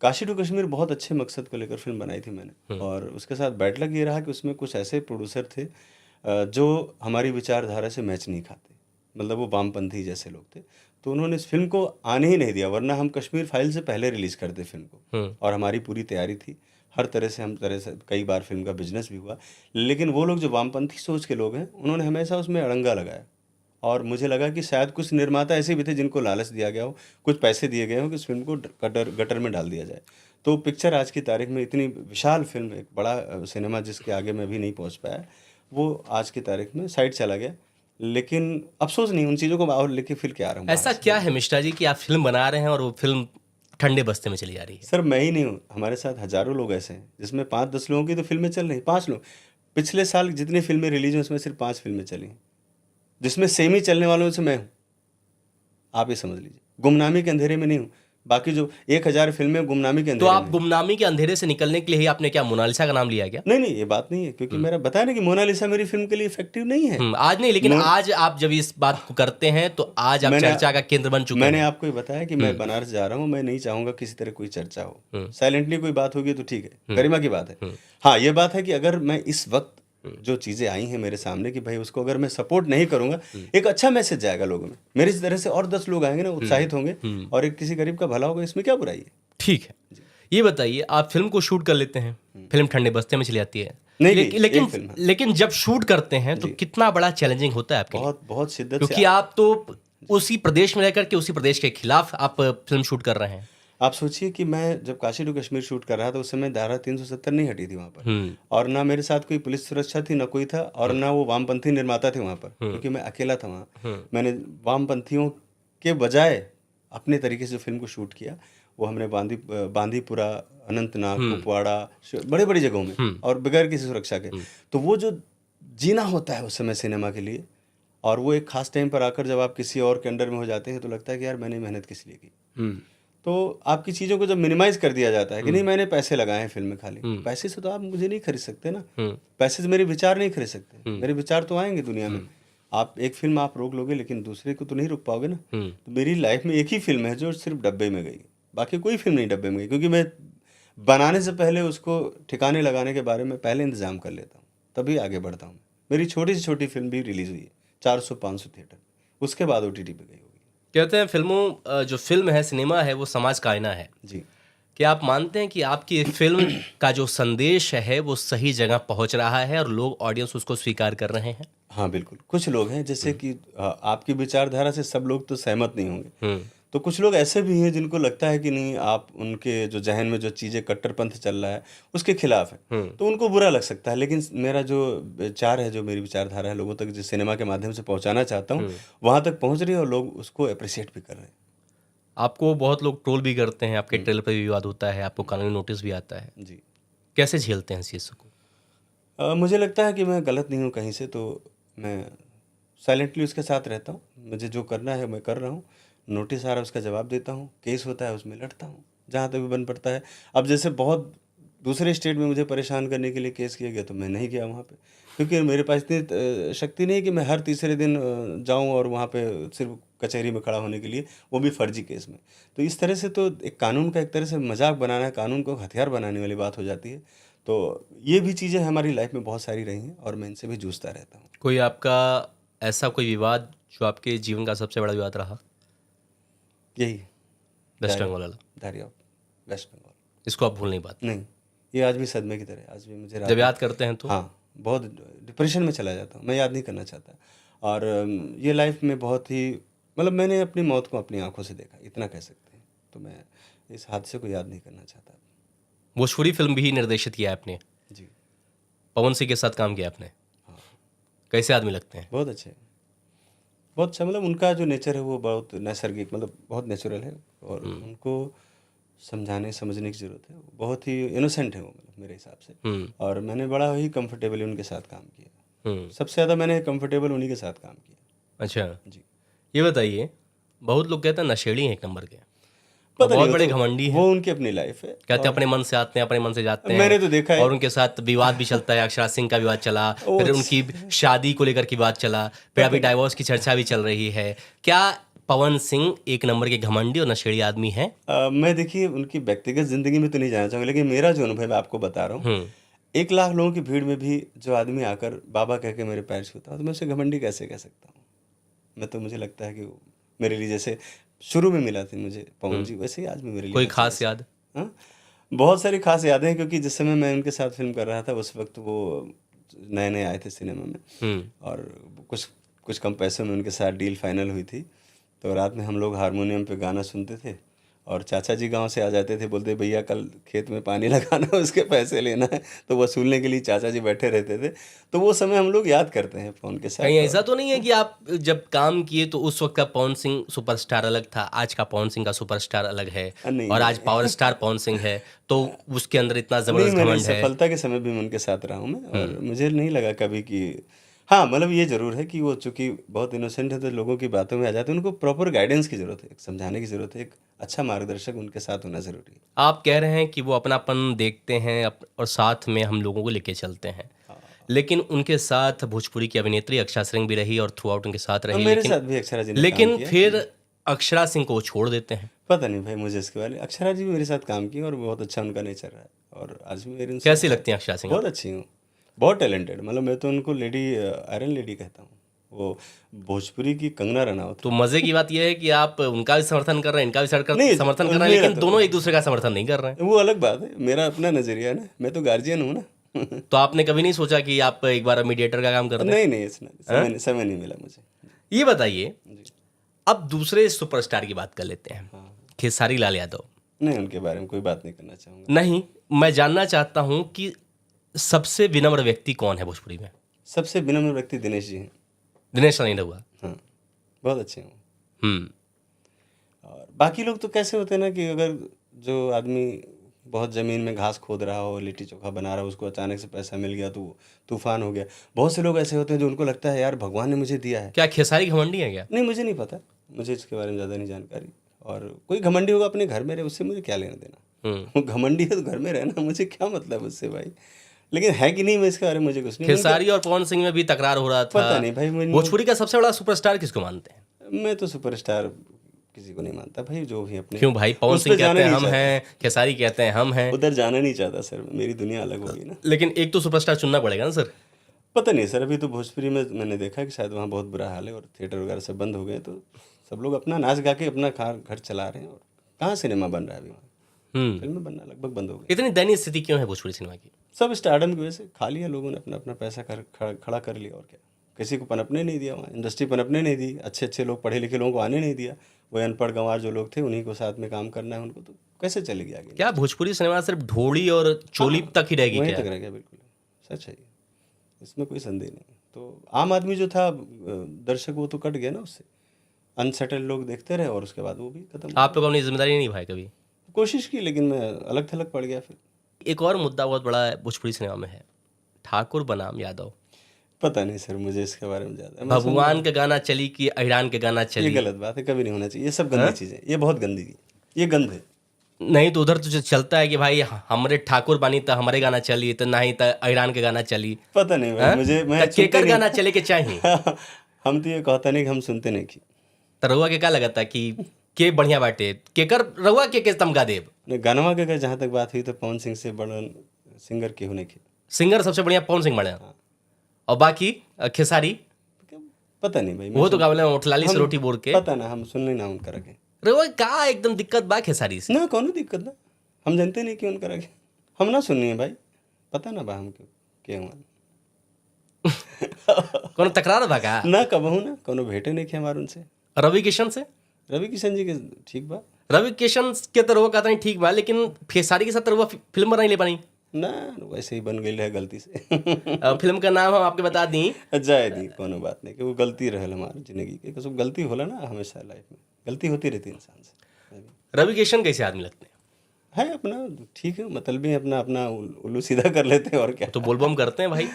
काशी टू कश्मीर बहुत अच्छे मकसद को लेकर फिल्म बनाई थी मैंने, और उसके साथ बैड लक ये रहा कि उसमें कुछ ऐसे प्रोड्यूसर थे जो हमारी विचारधारा से मैच नहीं खाते, मतलब वो वामपंथी जैसे लोग थे, तो उन्होंने इस फिल्म को आने ही नहीं दिया, वरना हम कश्मीर फाइल से पहले रिलीज़ करते फिल्म को, और हमारी पूरी तैयारी थी, हर तरह से कई बार फिल्म का बिजनेस भी हुआ। लेकिन वो लोग जो वामपंथी सोच के लोग हैं, उन्होंने हमेशा उसमें अड़ंगा लगाया, और मुझे लगा कि शायद कुछ निर्माता ऐसे भी थे जिनको लालच दिया गया हो, कुछ पैसे दिए गए हो कि इस फिल्म को गटर में डाल दिया जाए। तो पिक्चर आज की तारीख में इतनी विशाल फिल्म, एक बड़ा सिनेमा जिसके आगे मैं भी नहीं पहुंच पाया, वो आज की तारीख में साइड चला गया। लेकिन अफसोस नहीं, उन चीज़ों को और लेके फिर क्या आ रहा हूँ। ऐसा क्या है मिश्रा जी कि आप फिल्म बना रहे हैं और वो फिल्म ठंडे बस्ते में चली जा रही है? सर मैं ही नहीं हूँ, हमारे साथ हजारों लोग ऐसे हैं, जिसमें 5-10 लोगों की तो फिल्में चल रही, 5 लोग। पिछले साल जितनी फिल्में रिलीज हुई उसमें सिर्फ 5 फिल्में चली हैं, जिसमें सेमी चलने वालों से मैं हूँ, आप ये समझ लीजिए। गुमनामी के अंधेरे में नहीं हूँ, बाकी जो 1000 फिल्में गुमनामी के तो अंधेरे आप में। गुमनामी के अंधेरे से निकलने के लिए ही आपने क्या मोनालिसा का नाम लिया क्या? नहीं, ये बात नहीं है, क्योंकि मेरा बताया ना कि मोनालिसा मेरी फिल्म के लिए इफेक्टिव नहीं है। आज नहीं, लेकिन आज आप जब इस बात को करते हैं तो आज आप चर्चा का केंद्र बन चुके हैं। मैंने आपको ये बताया कि मैं बनारस जा रहा हूँ, मैं नहीं चाहूंगा किसी तरह कोई चर्चा हो, साइलेंटली कोई बात होगी तो ठीक है, गरिमा की बात है। हाँ, ये बात है कि अगर मैं इस वक्त जो चीज़ें आई हैं मेरे सामने कि भाई उसको अगर मैं सपोर्ट नहीं करूंगा, एक अच्छा मैसेज जाएगा लोगों में, मेरी इस तरह से और 10 लोग आएंगे ना, उत्साहित होंगे और एक किसी गरीब का भला होगा, इसमें क्या बुराई है। ठीक है, ये बताइए, आप फिल्म को शूट कर लेते हैं, फिल्म ठंडे बस्ते में चली जाती है, नहीं, लेकिन एक फिल्म है। लेकिन जब शूट करते हैं तो कितना बड़ा चैलेंजिंग होता है आपके लिए? बहुत शिद्दत क्योंकि से। आप तो उसी प्रदेश में रहकर के उसी प्रदेश के खिलाफ आप फिल्म शूट कर रहे हैं। आप सोचिए कि मैं जब काशी टू कश्मीर शूट कर रहा था उस समय धारा 370 नहीं हटी थी वहाँ पर, और ना मेरे साथ कोई पुलिस सुरक्षा थी, ना कोई था, और ना वो वामपंथी निर्माता थे वहाँ पर, क्योंकि मैं अकेला था वहाँ। मैंने वामपंथियों के बजाय अपने तरीके से फिल्म को शूट किया। वो हमने बांदीपुरा, अनंतनाग, कुपवाड़ा, बड़े बड़ी जगहों में, और बगैर किसी सुरक्षा के। तो वो जो जीना होता है उस समय सिनेमा के लिए, और वो एक खास टाइम पर आकर जब आप किसी और के अंडर में हो जाते हैं तो लगता है कि यार मैंने मेहनत किस लिए की। तो आपकी चीज़ों को जब मिनिमाइज कर दिया जाता है कि नहीं मैंने पैसे लगाए हैं फिल्म में, खाली पैसे से तो आप मुझे नहीं खरीद सकते ना, पैसे से मेरे विचार नहीं खरीद सकते, मेरे विचार तो आएंगे दुनिया में। आप एक फिल्म आप रोक लोगे लेकिन दूसरे को तो नहीं रोक पाओगे ना। तो मेरी लाइफ में एक ही फिल्म है जो सिर्फ डब्बे में गई, बाकी कोई फिल्म नहीं डब्बे में गई, क्योंकि मैं बनाने से पहले उसको ठिकाने लगाने के बारे में पहले इंतजाम कर लेता हूँ, तभी आगे बढ़ता हूँ। मेरी छोटी से छोटी फिल्म भी रिलीज़ हुई है 400-500 थिएटर, उसके बाद OTT पे गई होगी। कहते हैं फिल्मों जो फिल्म है, सिनेमा है, वो समाज का आईना है जी। क्या आप मानते हैं कि आपकी फिल्म का जो संदेश है वो सही जगह पहुंच रहा है और लोग, ऑडियंस उसको स्वीकार कर रहे हैं? हाँ बिल्कुल, कुछ लोग हैं जैसे कि आपकी विचारधारा से सब लोग तो सहमत नहीं होंगे, तो कुछ लोग ऐसे भी हैं जिनको लगता है कि नहीं, आप उनके जो जहन में जो चीज़ें कट्टरपंथ चल रहा है उसके खिलाफ है, तो उनको बुरा लग सकता है। लेकिन मेरा जो विचार है, जो मेरी विचारधारा है, लोगों तक जिस सिनेमा के माध्यम से पहुंचाना चाहता हूं, वहां तक पहुंच रही है और लोग उसको अप्रिशिएट भी कर रहे हैं। आपको बहुत लोग ट्रोल भी करते हैं, आपके ट्रेलर पर भी विवाद होता है, आपको कानूनी नोटिस भी आता है, जी। कैसे झेलते हैं इस चीज़ को? मुझे लगता है कि मैं गलत नहीं हूँ कहीं से, तो मैं साइलेंटली उसके साथ रहता हूँ, मुझे जो करना है मैं कर रहा हूँ। नोटिस आ रहा है उसका जवाब देता हूँ, केस होता है उसमें लड़ता हूँ जहाँ तक भी बन पड़ता है। अब जैसे बहुत दूसरे स्टेट में मुझे परेशान करने के लिए केस किया गया तो मैं नहीं गया वहाँ पे, क्योंकि मेरे पास इतनी शक्ति नहीं कि मैं हर तीसरे दिन जाऊँ और वहाँ पे सिर्फ कचहरी में खड़ा होने के लिए, वो भी फर्जी केस में। तो इस तरह से तो एक कानून का एक तरह से मजाक बनाना, कानून को हथियार बनाने वाली बात हो जाती है। तो ये भी चीज़ें हमारी लाइफ में बहुत सारी रही हैं और मैं इनसे भी जूझता रहता हूँ। कोई आपका ऐसा कोई विवाद जो आपके जीवन का सबसे बड़ा विवाद रहा? यही वेस्ट बंगाल वाला? धारी ऑफ वेस्ट बंगाल, इसको आप भूल नहीं पाते? नहीं, ये आज भी सदमे की तरह, आज भी मुझे जब याद करते हैं तो? हाँ, बहुत डिप्रेशन में चला जाता हूँ, मैं याद नहीं करना चाहता। और ये लाइफ में बहुत ही, मतलब मैंने अपनी मौत को अपनी आंखों से देखा, इतना कह सकते हैं, तो मैं इस हादसे को याद नहीं करना चाहता। भोजपुरी फिल्म भी निर्देशित किया आपने जी। पवन सिंह के साथ काम किया आपने, कैसे आदमी लगते हैं? बहुत अच्छे, बहुत अच्छा, मतलब उनका जो नेचर है वो बहुत नैसर्गिक, मतलब बहुत नेचुरल है, और उनको समझाने समझने की ज़रूरत है, बहुत ही इनोसेंट है वो, मतलब मेरे हिसाब से। और मैंने बड़ा ही कंफर्टेबली उनके साथ काम किया, सबसे ज़्यादा मैंने कंफर्टेबल उन्हीं के साथ काम किया। अच्छा जी। ये बताइए, बहुत लोग कहते हैं नशेड़ी हैं एक नंबर के, पता बहुत नहीं, बड़े वो तो- घमंडी हैं, वो उनकी अपनी लाइफ है, कहते हैं अपने मन से आते हैं, अपने मन से जाते हैं। मैंने तो देखा है। और उनके साथ विवाद भी चलता है, अक्षरा सिंह का विवाद चला, फिर उनकी शादी को लेकर के विवाद चला, फिर अभी डाइवोर्स की चर्चा भी चल रही है। क्या पवन सिंह एक नंबर के घमंडी और नशेड़ी आदमी हैं? मैं देखिए उनकी व्यक्तिगत जिंदगी में तो नहीं जाना चाहूँगा, लेकिन मेरा जो अनुभव मैं आपको बता रहा हूँ, 1 लाख लोगों की भीड़ में भी जो आदमी आकर बाबा कह के मेरे पैर छूता है, तो मैं उसे घमंडी कैसे कह सकता हूँ? मैं तो, मुझे लगता है कि वो मेरे लिए जैसे शुरू में मिला थी मुझे पवन जी, वैसे ही आज भी मेरे लिए कोई वैसे खास वैसे। याद? हाँ, बहुत सारी खास यादें हैं, क्योंकि जिस समय मैं उनके साथ फिल्म कर रहा था उस वक्त वो नए नए आए थे सिनेमा में, और कुछ कुछ कम पैसों में उनके साथ डील फाइनल हुई थी। तो रात में हम लोग हारमोनियम पे गाना सुनते थे, और चाचा जी गांव से आ जाते थे, बोलते भैया कल खेत में पानी लगाना है, उसके पैसे लेना है, तो वसूलने के लिए चाचा जी बैठे रहते थे। तो वो समय हम लोग याद करते हैं फ़ोन के साथ। कहीं ऐसा तो नहीं है कि आप जब काम किए तो उस वक्त का पवन सिंह सुपरस्टार अलग था, आज का पवन सिंह का सुपरस्टार अलग है, नहीं, और आज पावर स्टार पवन सिंह है, तो उसके अंदर इतना जबरदस्त नहीं, घमंड है? सफलता के समय भी मैं उनके साथ रहा हूँ मैं, और मुझे नहीं लगा कभी कि, हाँ मतलब ये ज़रूर है कि वो चूँकि बहुत इनोसेंट है तो लोगों की बातों में आ जाते हैं, उनको प्रॉपर गाइडेंस की ज़रूरत है, समझाने की ज़रूरत है, एक अच्छा मार्गदर्शक उनके साथ होना ज़रूरी है। आप कह रहे हैं कि वो अपनापन देखते हैं और साथ में हम लोगों को लेके चलते हैं, लेकिन उनके साथ भोजपुरी की अभिनेत्री अक्षरा सिंह भी रही और थ्रू आउट उनके साथ रही, मेरे साथ भी अक्षरा जी ने काम लेकिन किया। फिर अक्षरा सिंह को वो छोड़ देते हैं। पता नहीं भाई मुझे इसके बारे में, अक्षरा जी भी मेरे साथ काम की और बहुत अच्छा उनका नेचर रहा है, और आज भी मेरी उनसे कैसी लगती हैं अक्षरा सिंह? बहुत अच्छी हूँ, बहुत टैलेंटेड, मतलब मैं तो उनको लेडी आयरन लेडी कहता हूँ। वो भोजपुरी की कंगना रनावत। तो मजे की बात यह है कि आप उनका भी समर्थन कर रहे हैं, इनका भी नहीं, समर्थन कर रहे हैं, मेरा लेकिन तो- दोनों एक दूसरे का समर्थन नहीं कर रहे हैं। वो अलग बात है, मेरा अपना नजरिया है ना, मैं तो गार्जियन हूँ ना। तो आपने कभी नहीं सोचा कि आप एक बार मीडिएटर का काम कर दें? नहीं इतना समय नहीं मिला मुझे। ये बताइए, अब दूसरे सुपरस्टार की बात कर लेते हैं, खेसारी लाल यादव। नहीं, उनके बारे में कोई बात नहीं करना चाहूँगा। नहीं, मैं जानना चाहता हूं कि सबसे विनम्र व्यक्ति कौन है भोजपुरी में? सबसे विनम्र व्यक्ति दिनेश जी हैं। दिनेश नहीं रहुआ। हाँ, बहुत अच्छे हैं। हम्म। और बाकी लोग तो कैसे होते हैं ना कि अगर जो आदमी बहुत ज़मीन में घास खोद रहा हो, लिट्टी चोखा बना रहा हो, उसको अचानक से पैसा मिल गया तो तूफान हो गया। बहुत से लोग ऐसे होते हैं जो उनको लगता है यार भगवान ने मुझे दिया है। क्या खेसारी घमंडी है क्या? नहीं, मुझे नहीं पता, मुझे इसके बारे में ज़्यादा नहीं जानकारी। और कोई घमंडी होगा अपने घर में रहे, उससे मुझे क्या लेना देना। वो घमंडी है तो घर में रहना, मुझे क्या मतलब उससे भाई। लेकिन है कि नहीं, मैं इसके बारे में मुझे कुछ नहीं। खेसारी और पवन सिंह में भी तकरार हो रहा था। पता नहीं भाई, मुझे भोजपुरी का सबसे बड़ा सुपरस्टार किसको मानते हैं? मैं तो सुपरस्टार किसी को नहीं मानता भाई, जो भी अपने। क्यों भाई? पवन उस पे सिंह जाना कहते हैं नहीं हम चाहता। हैं, खेसारी कहते हैं हम हैं। उधर जाना नहीं चाहता सर, मेरी दुनिया अलग होगी ना। लेकिन एक तो सुपरस्टार चुनना पड़ेगा ना सर। पता नहीं सर, अभी तो भोजपुरी में मैंने देखा कि शायद वहाँ बहुत बुरा हाल है और थिएटर वगैरह सब बंद हो गए, तो सब लोग अपना नाच गा के अपना घर चला रहे हैं। और कहाँ सिनेमा बन रहा है अभी वहाँ? फिल्में बनना लगभग बंद हो गई। इतनी दयनीय स्थिति क्यों है भोजपुरी सिनेमा की? सब स्टारडम की वजह से खा लिया लोगों ने, अपना अपना पैसा खड़ा कर लिया। और क्या, किसी को पनपने नहीं दिया वहाँ, इंडस्ट्री पनपने नहीं दी। अच्छे अच्छे लोग, पढ़े लिखे लोगों को आने नहीं दिया। वही अनपढ़ गंवार जो लोग थे, उन्हीं को साथ में काम करना है उनको, तो कैसे चलेगी आगे? क्या भोजपुरी सिनेमा सिर्फ ढोड़ी और चोली तक ही रहेगी वहीं क्या? तक रह गया, बिल्कुल सच है ये, इसमें कोई संदेह नहीं। तो आम आदमी जो था दर्शक, वो तो कट गया ना उससे। अनसेटल्ड लोग देखते रहे और उसके बाद वो भी खत्म। आप लोग अपनी जिम्मेदारी नहीं निभाई कभी? कोशिश की, लेकिन मैं अलग थलग पड़ गया फिर। एक और मुद्दा बहुत बड़ा भोजपुरी सिनेमा में है, ठाकुर बनाम यादव। पता नहीं सर, मुझे इसके बारे में ज़्यादा। भगवान का गाना चली कि अहिरान के गाना ये चली? गलत बात है, कभी नहीं होना चाहिए। ये सब गंदी चीज़ें, ये बहुत गंदगी, ये गंद है। नहीं तो उधर तो जो चलता है कि भाई हमरे ठाकुर बानी तो हमारे गाना चली, तो नहीं तो अहिरान के गाना चली। पता नहीं भाई, मुझे मैं तो केकर गाना चले के चाहिए? हम तो ये कहता नहीं कि हम सुनते नहीं की। तो रहुआ के क्या लगता कि के बढ़िया बाटे केकर रहुआ के तमगा देव? गानवा के अगर जहाँ तक बात हुई तो पवन सिंह से बड़ा सिंगर केहू नहीं की। सिंगर सबसे बढ़िया पवन सिंह बने, और बाकी खेसारी पता नहीं भाई, वो तो का बोले उठलाली से रोटी बोल के। पता ना, हम सुन नहीं ना उनका रखे रहुआ का एकदम दिक्कत बा खेसारी से? ना, कौन दिक्कत ना, हम जानते नहीं कि उनका रखे, हम ना सुननी है भाई, पता ना बा हम क्यों हुआ कौन तकरार बा का? ना कबहू ना, कोनो भेटे नहीं किया हमारे उनसे। रवि किशन से? रवि किशन जी के ठीक बा रवि किशन के तो रहुआ कहता नहीं ठीक बा, लेकिन खेसारी के साथ रहुआ फिल्म बना ही ले पानी। ना, वैसे ही बन गई है गलती से। फिल्म का नाम हम आपके बता दी। जाए दी, कोनो बात नहीं कि वो गलती रहल हमारी जिंदगी के, सब गलती होला ना, हमेशा लाइफ में गलती होती रहती है इंसान से। रवि किशन कैसे आदमी लगते हैं? है अपना ठीक है, मतलब भी अपना अपना उल्लू सीधा कर लेते हैं और क्या। तो बोलबम करते हैं भाई,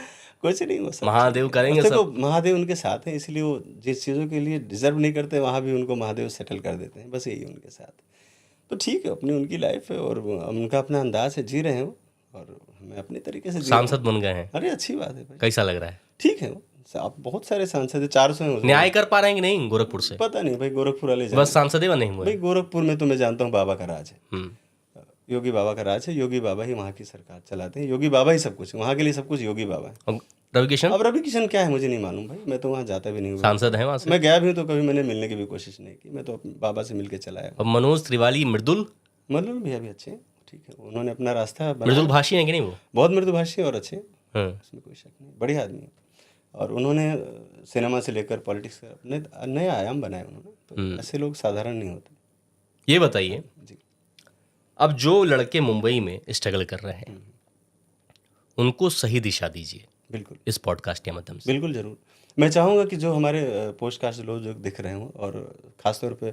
कुछ नहीं, वो सब महादेव करेंगे देखो, सब। महादेव उनके साथ हैं, इसलिए वो जिस चीज़ों के लिए डिजर्व नहीं करते वहाँ भी उनको महादेव सेटल कर देते हैं, बस यही उनके साथ। तो ठीक है, अपनी उनकी लाइफ है और उनका अपना अंदाज है, जी रहे हैं वो, और हमें अपने तरीके से जी रहे हैं। सांसद बन गए हैं, अरे अच्छी बात है भाई, कैसा लग रहा है? ठीक है। आप बहुत सारे सांसद है, 400 हैं उसमें। न्याय कर पा रहे हैं कि नहीं गोरखपुर से? पता नहीं भाई, गोरखपुर वाले बस सांसद ही बने हुए भाई, हैं। गोरखपुर में तो मैं जानता हूँ बाबा का राज है, हम्म। योगी बाबा का राज है। योगी बाबा ही वहाँ की सरकार चलाते हैं, योगी बाबा ही सब कुछ, वहाँ के लिए सब कुछ योगी बाबा है। और रवि किशन अब रवि किशन क्या है मुझे नहीं मालूम भाई, मैं तो वहाँ जाता भी नहीं हूँ। सांसद है वहां से? मैं गया भी हूँ तो कभी मैंने मिलने की भी कोशिश नहीं की, मैं तो अपने बाबा से मिलके चला आया। और मनोज तिवारी मृदुल मल्लुल भैया भी अच्छे हैं, ठीक है, उन्होंने अपना रास्ता बनाया। मृदुल भाषी है कि नहीं वो? बहुत मृदुभाषी और अच्छे हैं, हाँ। उसमें कोई शक नहीं, बढ़िया आदमी है। और उन्होंने सिनेमा से लेकर पॉलिटिक्स का अपने नए आयाम बनाए उन्होंने, तो ऐसे लोग साधारण नहीं होते। ये बताइए, जी, अब जो लड़के मुंबई में स्ट्रगल कर रहे हैं उनको सही दिशा दीजिए बिल्कुल इस पॉडकास्ट के माध्यम से। बिल्कुल ज़रूर। मैं चाहूँगा कि जो हमारे पोस्टकास्ट लोग जो दिख रहे हों और ख़ासतौर पे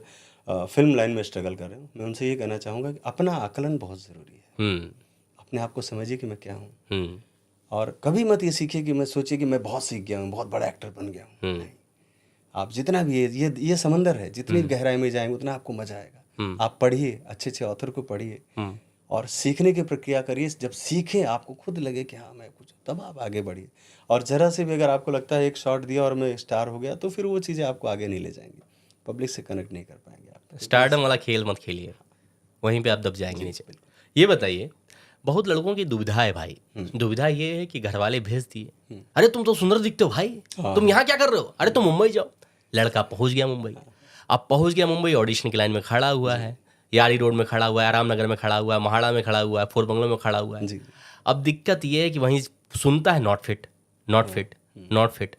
फिल्म लाइन में स्ट्रगल कर रहे हो, मैं उनसे ये कहना चाहूँगा कि अपना आकलन बहुत ज़रूरी है। अपने आप को समझिए कि मैं क्या हूँ, और कभी मत ये सीखिए कि मैं सोचिए कि मैं बहुत सीख गया हूँ, बहुत बड़ा एक्टर बन गया हूँ। नहीं, आप जितना भी ये समंदर है, जितनी गहराई में जाएंगे उतना आपको मजा आएगा। आप पढ़िए, अच्छे अच्छे ऑथर को पढ़िए और सीखने की प्रक्रिया करिए। जब सीखें, आपको खुद लगे कि हाँ मैं कुछ, तब आप आगे बढ़िए। और ज़रा से भी अगर आपको लगता है एक शॉट दिया और मैं स्टार हो गया, तो फिर वो चीज़ें आपको आगे नहीं ले जाएंगी, पब्लिक से कनेक्ट नहीं कर पाएंगे आप। स्टारडम वाला खेल मत खेलिए, वहीं पे आप दब जाएंगे नीचे। ये बताइए, बहुत लड़कों की दुविधा है भाई। दुविधा ये है कि घर वाले भेज दिए, अरे तुम तो सुंदर दिखते हो भाई, तुम यहाँ क्या कर रहे हो, अरे तुम मुंबई जाओ। लड़का पहुंच गया मुंबई। अब पहुंच गया मुंबई, ऑडिशन की लाइन में खड़ा हुआ है, यारी रोड में खड़ा हुआ है, आराम नगर में खड़ा हुआ है, महाड़ा में खड़ा हुआ है, फोर बंगलो में खड़ा हुआ है। जी। अब दिक्कत ये है कि वहीं सुनता है not fit, not fit, not fit.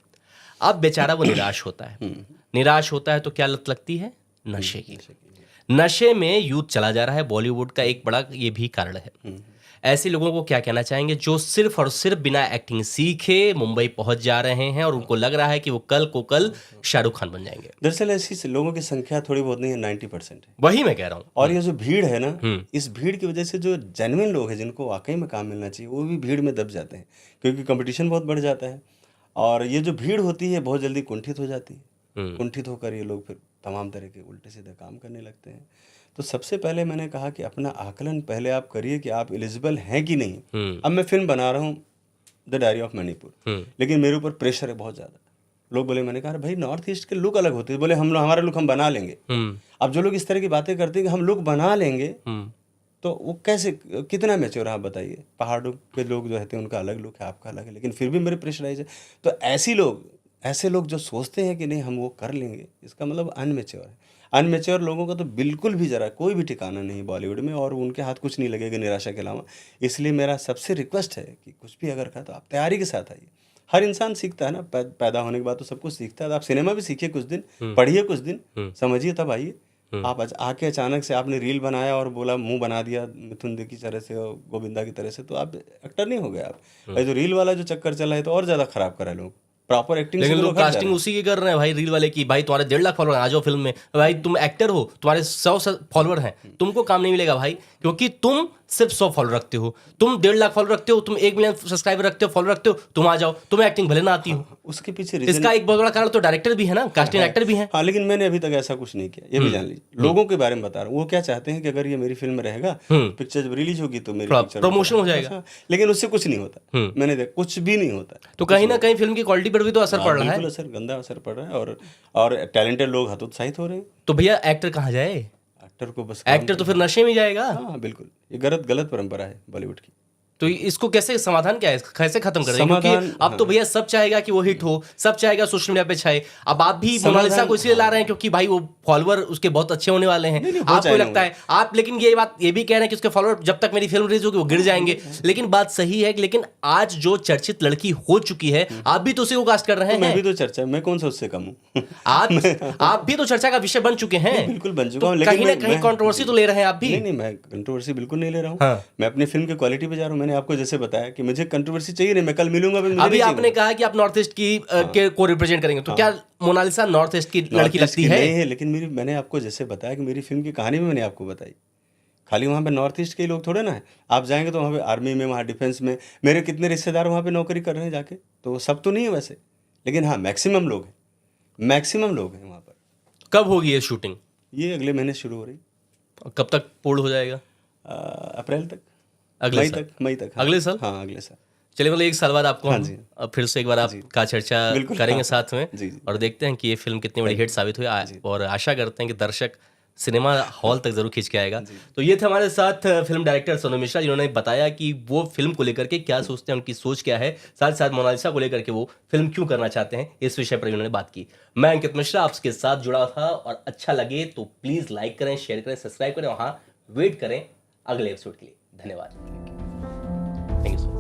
अब बेचारा वो निराश होता है। निराश होता है तो क्या लत लगती है? नशे की। नशे में यूथ चला जा रहा है, बॉलीवुड का एक बड़ा ये भी कारण है। ऐसे लोगों को क्या कहना चाहेंगे जो सिर्फ और सिर्फ बिना एक्टिंग सीखे मुंबई पहुंच जा रहे हैं और उनको लग रहा है कि वो कल को कल शाहरुख खान बन जाएंगे? दरअसल ऐसी लोगों की संख्या थोड़ी बहुत नहीं है, 90% है। वही मैं कह रहा हूँ। और ये जो भीड़ है ना, इस भीड़ की वजह से जो जेन्युइन लोग हैं जिनको वाकई में काम मिलना चाहिए वो भी भीड़ में दब जाते हैं, क्योंकि कंपटीशन बहुत बढ़ जाता है। और ये जो भीड़ होती है बहुत जल्दी कुंठित हो जाती है। कुंठित होकर ये लोग फिर तमाम तरह के उल्टे सीधे काम करने लगते हैं। तो सबसे पहले मैंने कहा कि अपना आकलन पहले आप करिए कि आप एलिजिबल हैं कि नहीं। अब मैं फिल्म बना रहा हूँ द डायरी ऑफ मणिपुर, लेकिन मेरे ऊपर प्रेशर है बहुत ज़्यादा। लोग बोले, मैंने कहा भाई नॉर्थ ईस्ट के लुक अलग होते हैं, बोले हम हमारा लुक हम बना लेंगे। अब जो लोग इस तरह की बातें करते हैं कि हम लुक बना लेंगे, तो वो कैसे, कितना मैच्योर आप बताइए। पहाड़ों के लोग जो रहते हैं उनका अलग लुक है, आपका अलग है, लेकिन फिर भी मेरे प्रेशराइज है। तो ऐसे लोग जो सोचते हैं कि नहीं हम वो कर लेंगे, इसका मतलब अनमेच्योर है। अनमेच्योर लोगों का तो बिल्कुल भी जरा कोई भी ठिकाना नहीं बॉलीवुड में, और उनके हाथ कुछ नहीं लगेगा निराशा के अलावा। इसलिए मेरा सबसे रिक्वेस्ट है कि कुछ भी अगर कहा तो आप तैयारी के साथ आइए। हर इंसान सीखता है ना, पैदा होने के बाद तो सब कुछ सीखता है। तो आप सिनेमा भी सीखिए कुछ दिन, पढ़िए कुछ दिन, समझिए, तब आइए। आप आके अचानक से आपने रील बनाया और बोला, मुंह बना दिया मिथुन दे की तरह से और गोविंदा की तरह से, तो आप एक्टर नहीं हो गए आप। जो रील वाला जो चक्कर चला है तो और ज़्यादा खराब करा है लोग। प्रॉपर एक्टिंग, लेकिन लोग कास्टिंग उसी की कर रहे हैं भाई, रील वाले की। भाई तुम्हारे 1.5 लाख फॉलोअर आ जाओ फिल्म में, भाई तुम एक्टर हो, तुम्हारे 100 फॉलोअर हैं, तुमको काम नहीं मिलेगा भाई, क्योंकि तुम सिर्फ 100 फॉलोअर रखते हो, तुम 1.5 लाख फॉलोअर रखते हो, तुम 1 मिलियन सब्सक्राइबर रखते हो, फॉलोअर रखते हो, तुम आ जाओ, तुम्हें एक्टिंग भले ना आती हो। उसके पीछे इसका एक बहुत बड़ा कारण तो डायरेक्टर भी है ना, कास्टिंग एक्टर भी है। हाँ, लेकिन मैंने अभी तक ऐसा कुछ नहीं किया, ये भी जान लीजिए। लोगों के बारे में बता रहा हूँ, वो क्या चाहते हैं कि अगर ये मेरी फिल्म में रहेगा, पिक्चर जब रिलीज होगी तो मेरी पिक्चर प्रमोशन हो जाएगा, लेकिन उससे कुछ नहीं होता। मैंने देखा कुछ भी नहीं होता। तो कहीं ना कहीं फिल्म की क्वालिटी पर भी तो असर पड़ रहा है। असर, गंदा असर पड़ रहा है, और टैलेंटेड लोग हतोत्साहित हो रहे हैं। तो भैया एक्टर कहाँ जाए? एक्टर को बस एक्टर तो फिर नशे में जाएगा। हाँ बिल्कुल, ये गलत परंपरा है बॉलीवुड की। तो इसको कैसे समाधान क्या है, कैसे खत्म कर देंगे? क्योंकि अब तो भैया सब चाहेगा कि वो हिट हो, सब चाहेगा सोशल मीडिया पे छाए। अब आप भी मोनालिसा को इसलिए ला रहे हैं क्योंकि भाई वो फॉलोअर उसके बहुत अच्छे होने वाले हैं, आपको लगता है आप, लेकिन ये बात ये भी कह रहे हैं कि उसके फॉलोअर जब तक मेरी फिल्म रिलीज होगी वो गिर जाएंगे। लेकिन बात सही है, लेकिन आज जो चर्चित लड़की हो चुकी है, आप भी तो उसी को कास्ट कर रहे हैं। मैं भी तो चर्चा, मैं कौन सा उससे कम हूँ? आप भी तो चर्चा का विषय बन चुके हैं। बिल्कुल बन चुका हूँ, कहीं ना कहीं कंट्रोवर्सी तो ले रहे हैं आप भी। नहीं, मैं कंट्रोवर्सी बिल्कुल नहीं ले रहा हूँ। मैं अपनी फिल्म की क्वालिटी पे जा रहा हूँ। मैंने आपको जैसे बताया कि मुझे कंट्रोवर्सी चाहिए नहीं, मैं कल मिलूंगा। अभी आपने कहा कि आप नॉर्थ ईस्ट की को रिप्रेजेंट करेंगे, तो क्या मोनालिसा नॉर्थ ईस्ट की लड़की लगती है? नहीं है, लेकिन मैंने आपको जैसे बताया कि मेरी फिल्म की कहानी भी मैंने आपको बताई। खाली वहाँ पे नॉर्थ ईस्ट के लोग थोड़े ना है। आप जाएंगे तो वहाँ पे आर्मी में, वहाँ डिफेंस में, मेरे कितने रिश्तेदार वहाँ पे नौकरी कर रहे हैं जाके, तो सब तो नहीं है वैसे, लेकिन हाँ मैक्सिमम लोग हैं, वहाँ पर। कब होगी ये शूटिंग? ये अगले महीने शुरू हो रही। कब तक पूर्ण हो जाएगा? अप्रैल तक, मई तक। अगले साल? हाँ अगले साल। चलिए, मतलब 1 साल बाद आपको हाँ जी, अब फिर से एक बार आपका चर्चा करेंगे हाँ, साथ में। जी। और देखते हैं कि ये फिल्म कितनी बड़ी हिट साबित हुई, और आशा करते हैं कि दर्शक सिनेमा हॉल तक जरूर खींच के आएगा। तो ये थे हमारे साथ फिल्म डायरेक्टर सनोज मिश्रा, जिन्होंने बताया कि वो फिल्म को लेकर के क्या सोचते हैं, उनकी सोच क्या है, साथ साथ मोनालिसा को लेकर के वो फिल्म क्यों करना चाहते हैं, इस विषय पर उन्होंने बात की। मैं अंकित मिश्रा आपके साथ जुड़ा था, और अच्छा लगे तो प्लीज लाइक करें, शेयर करें, सब्सक्राइब करें, वहाँ वेट करें अगले एपिसोड के लिए। धन्यवाद। Thank you.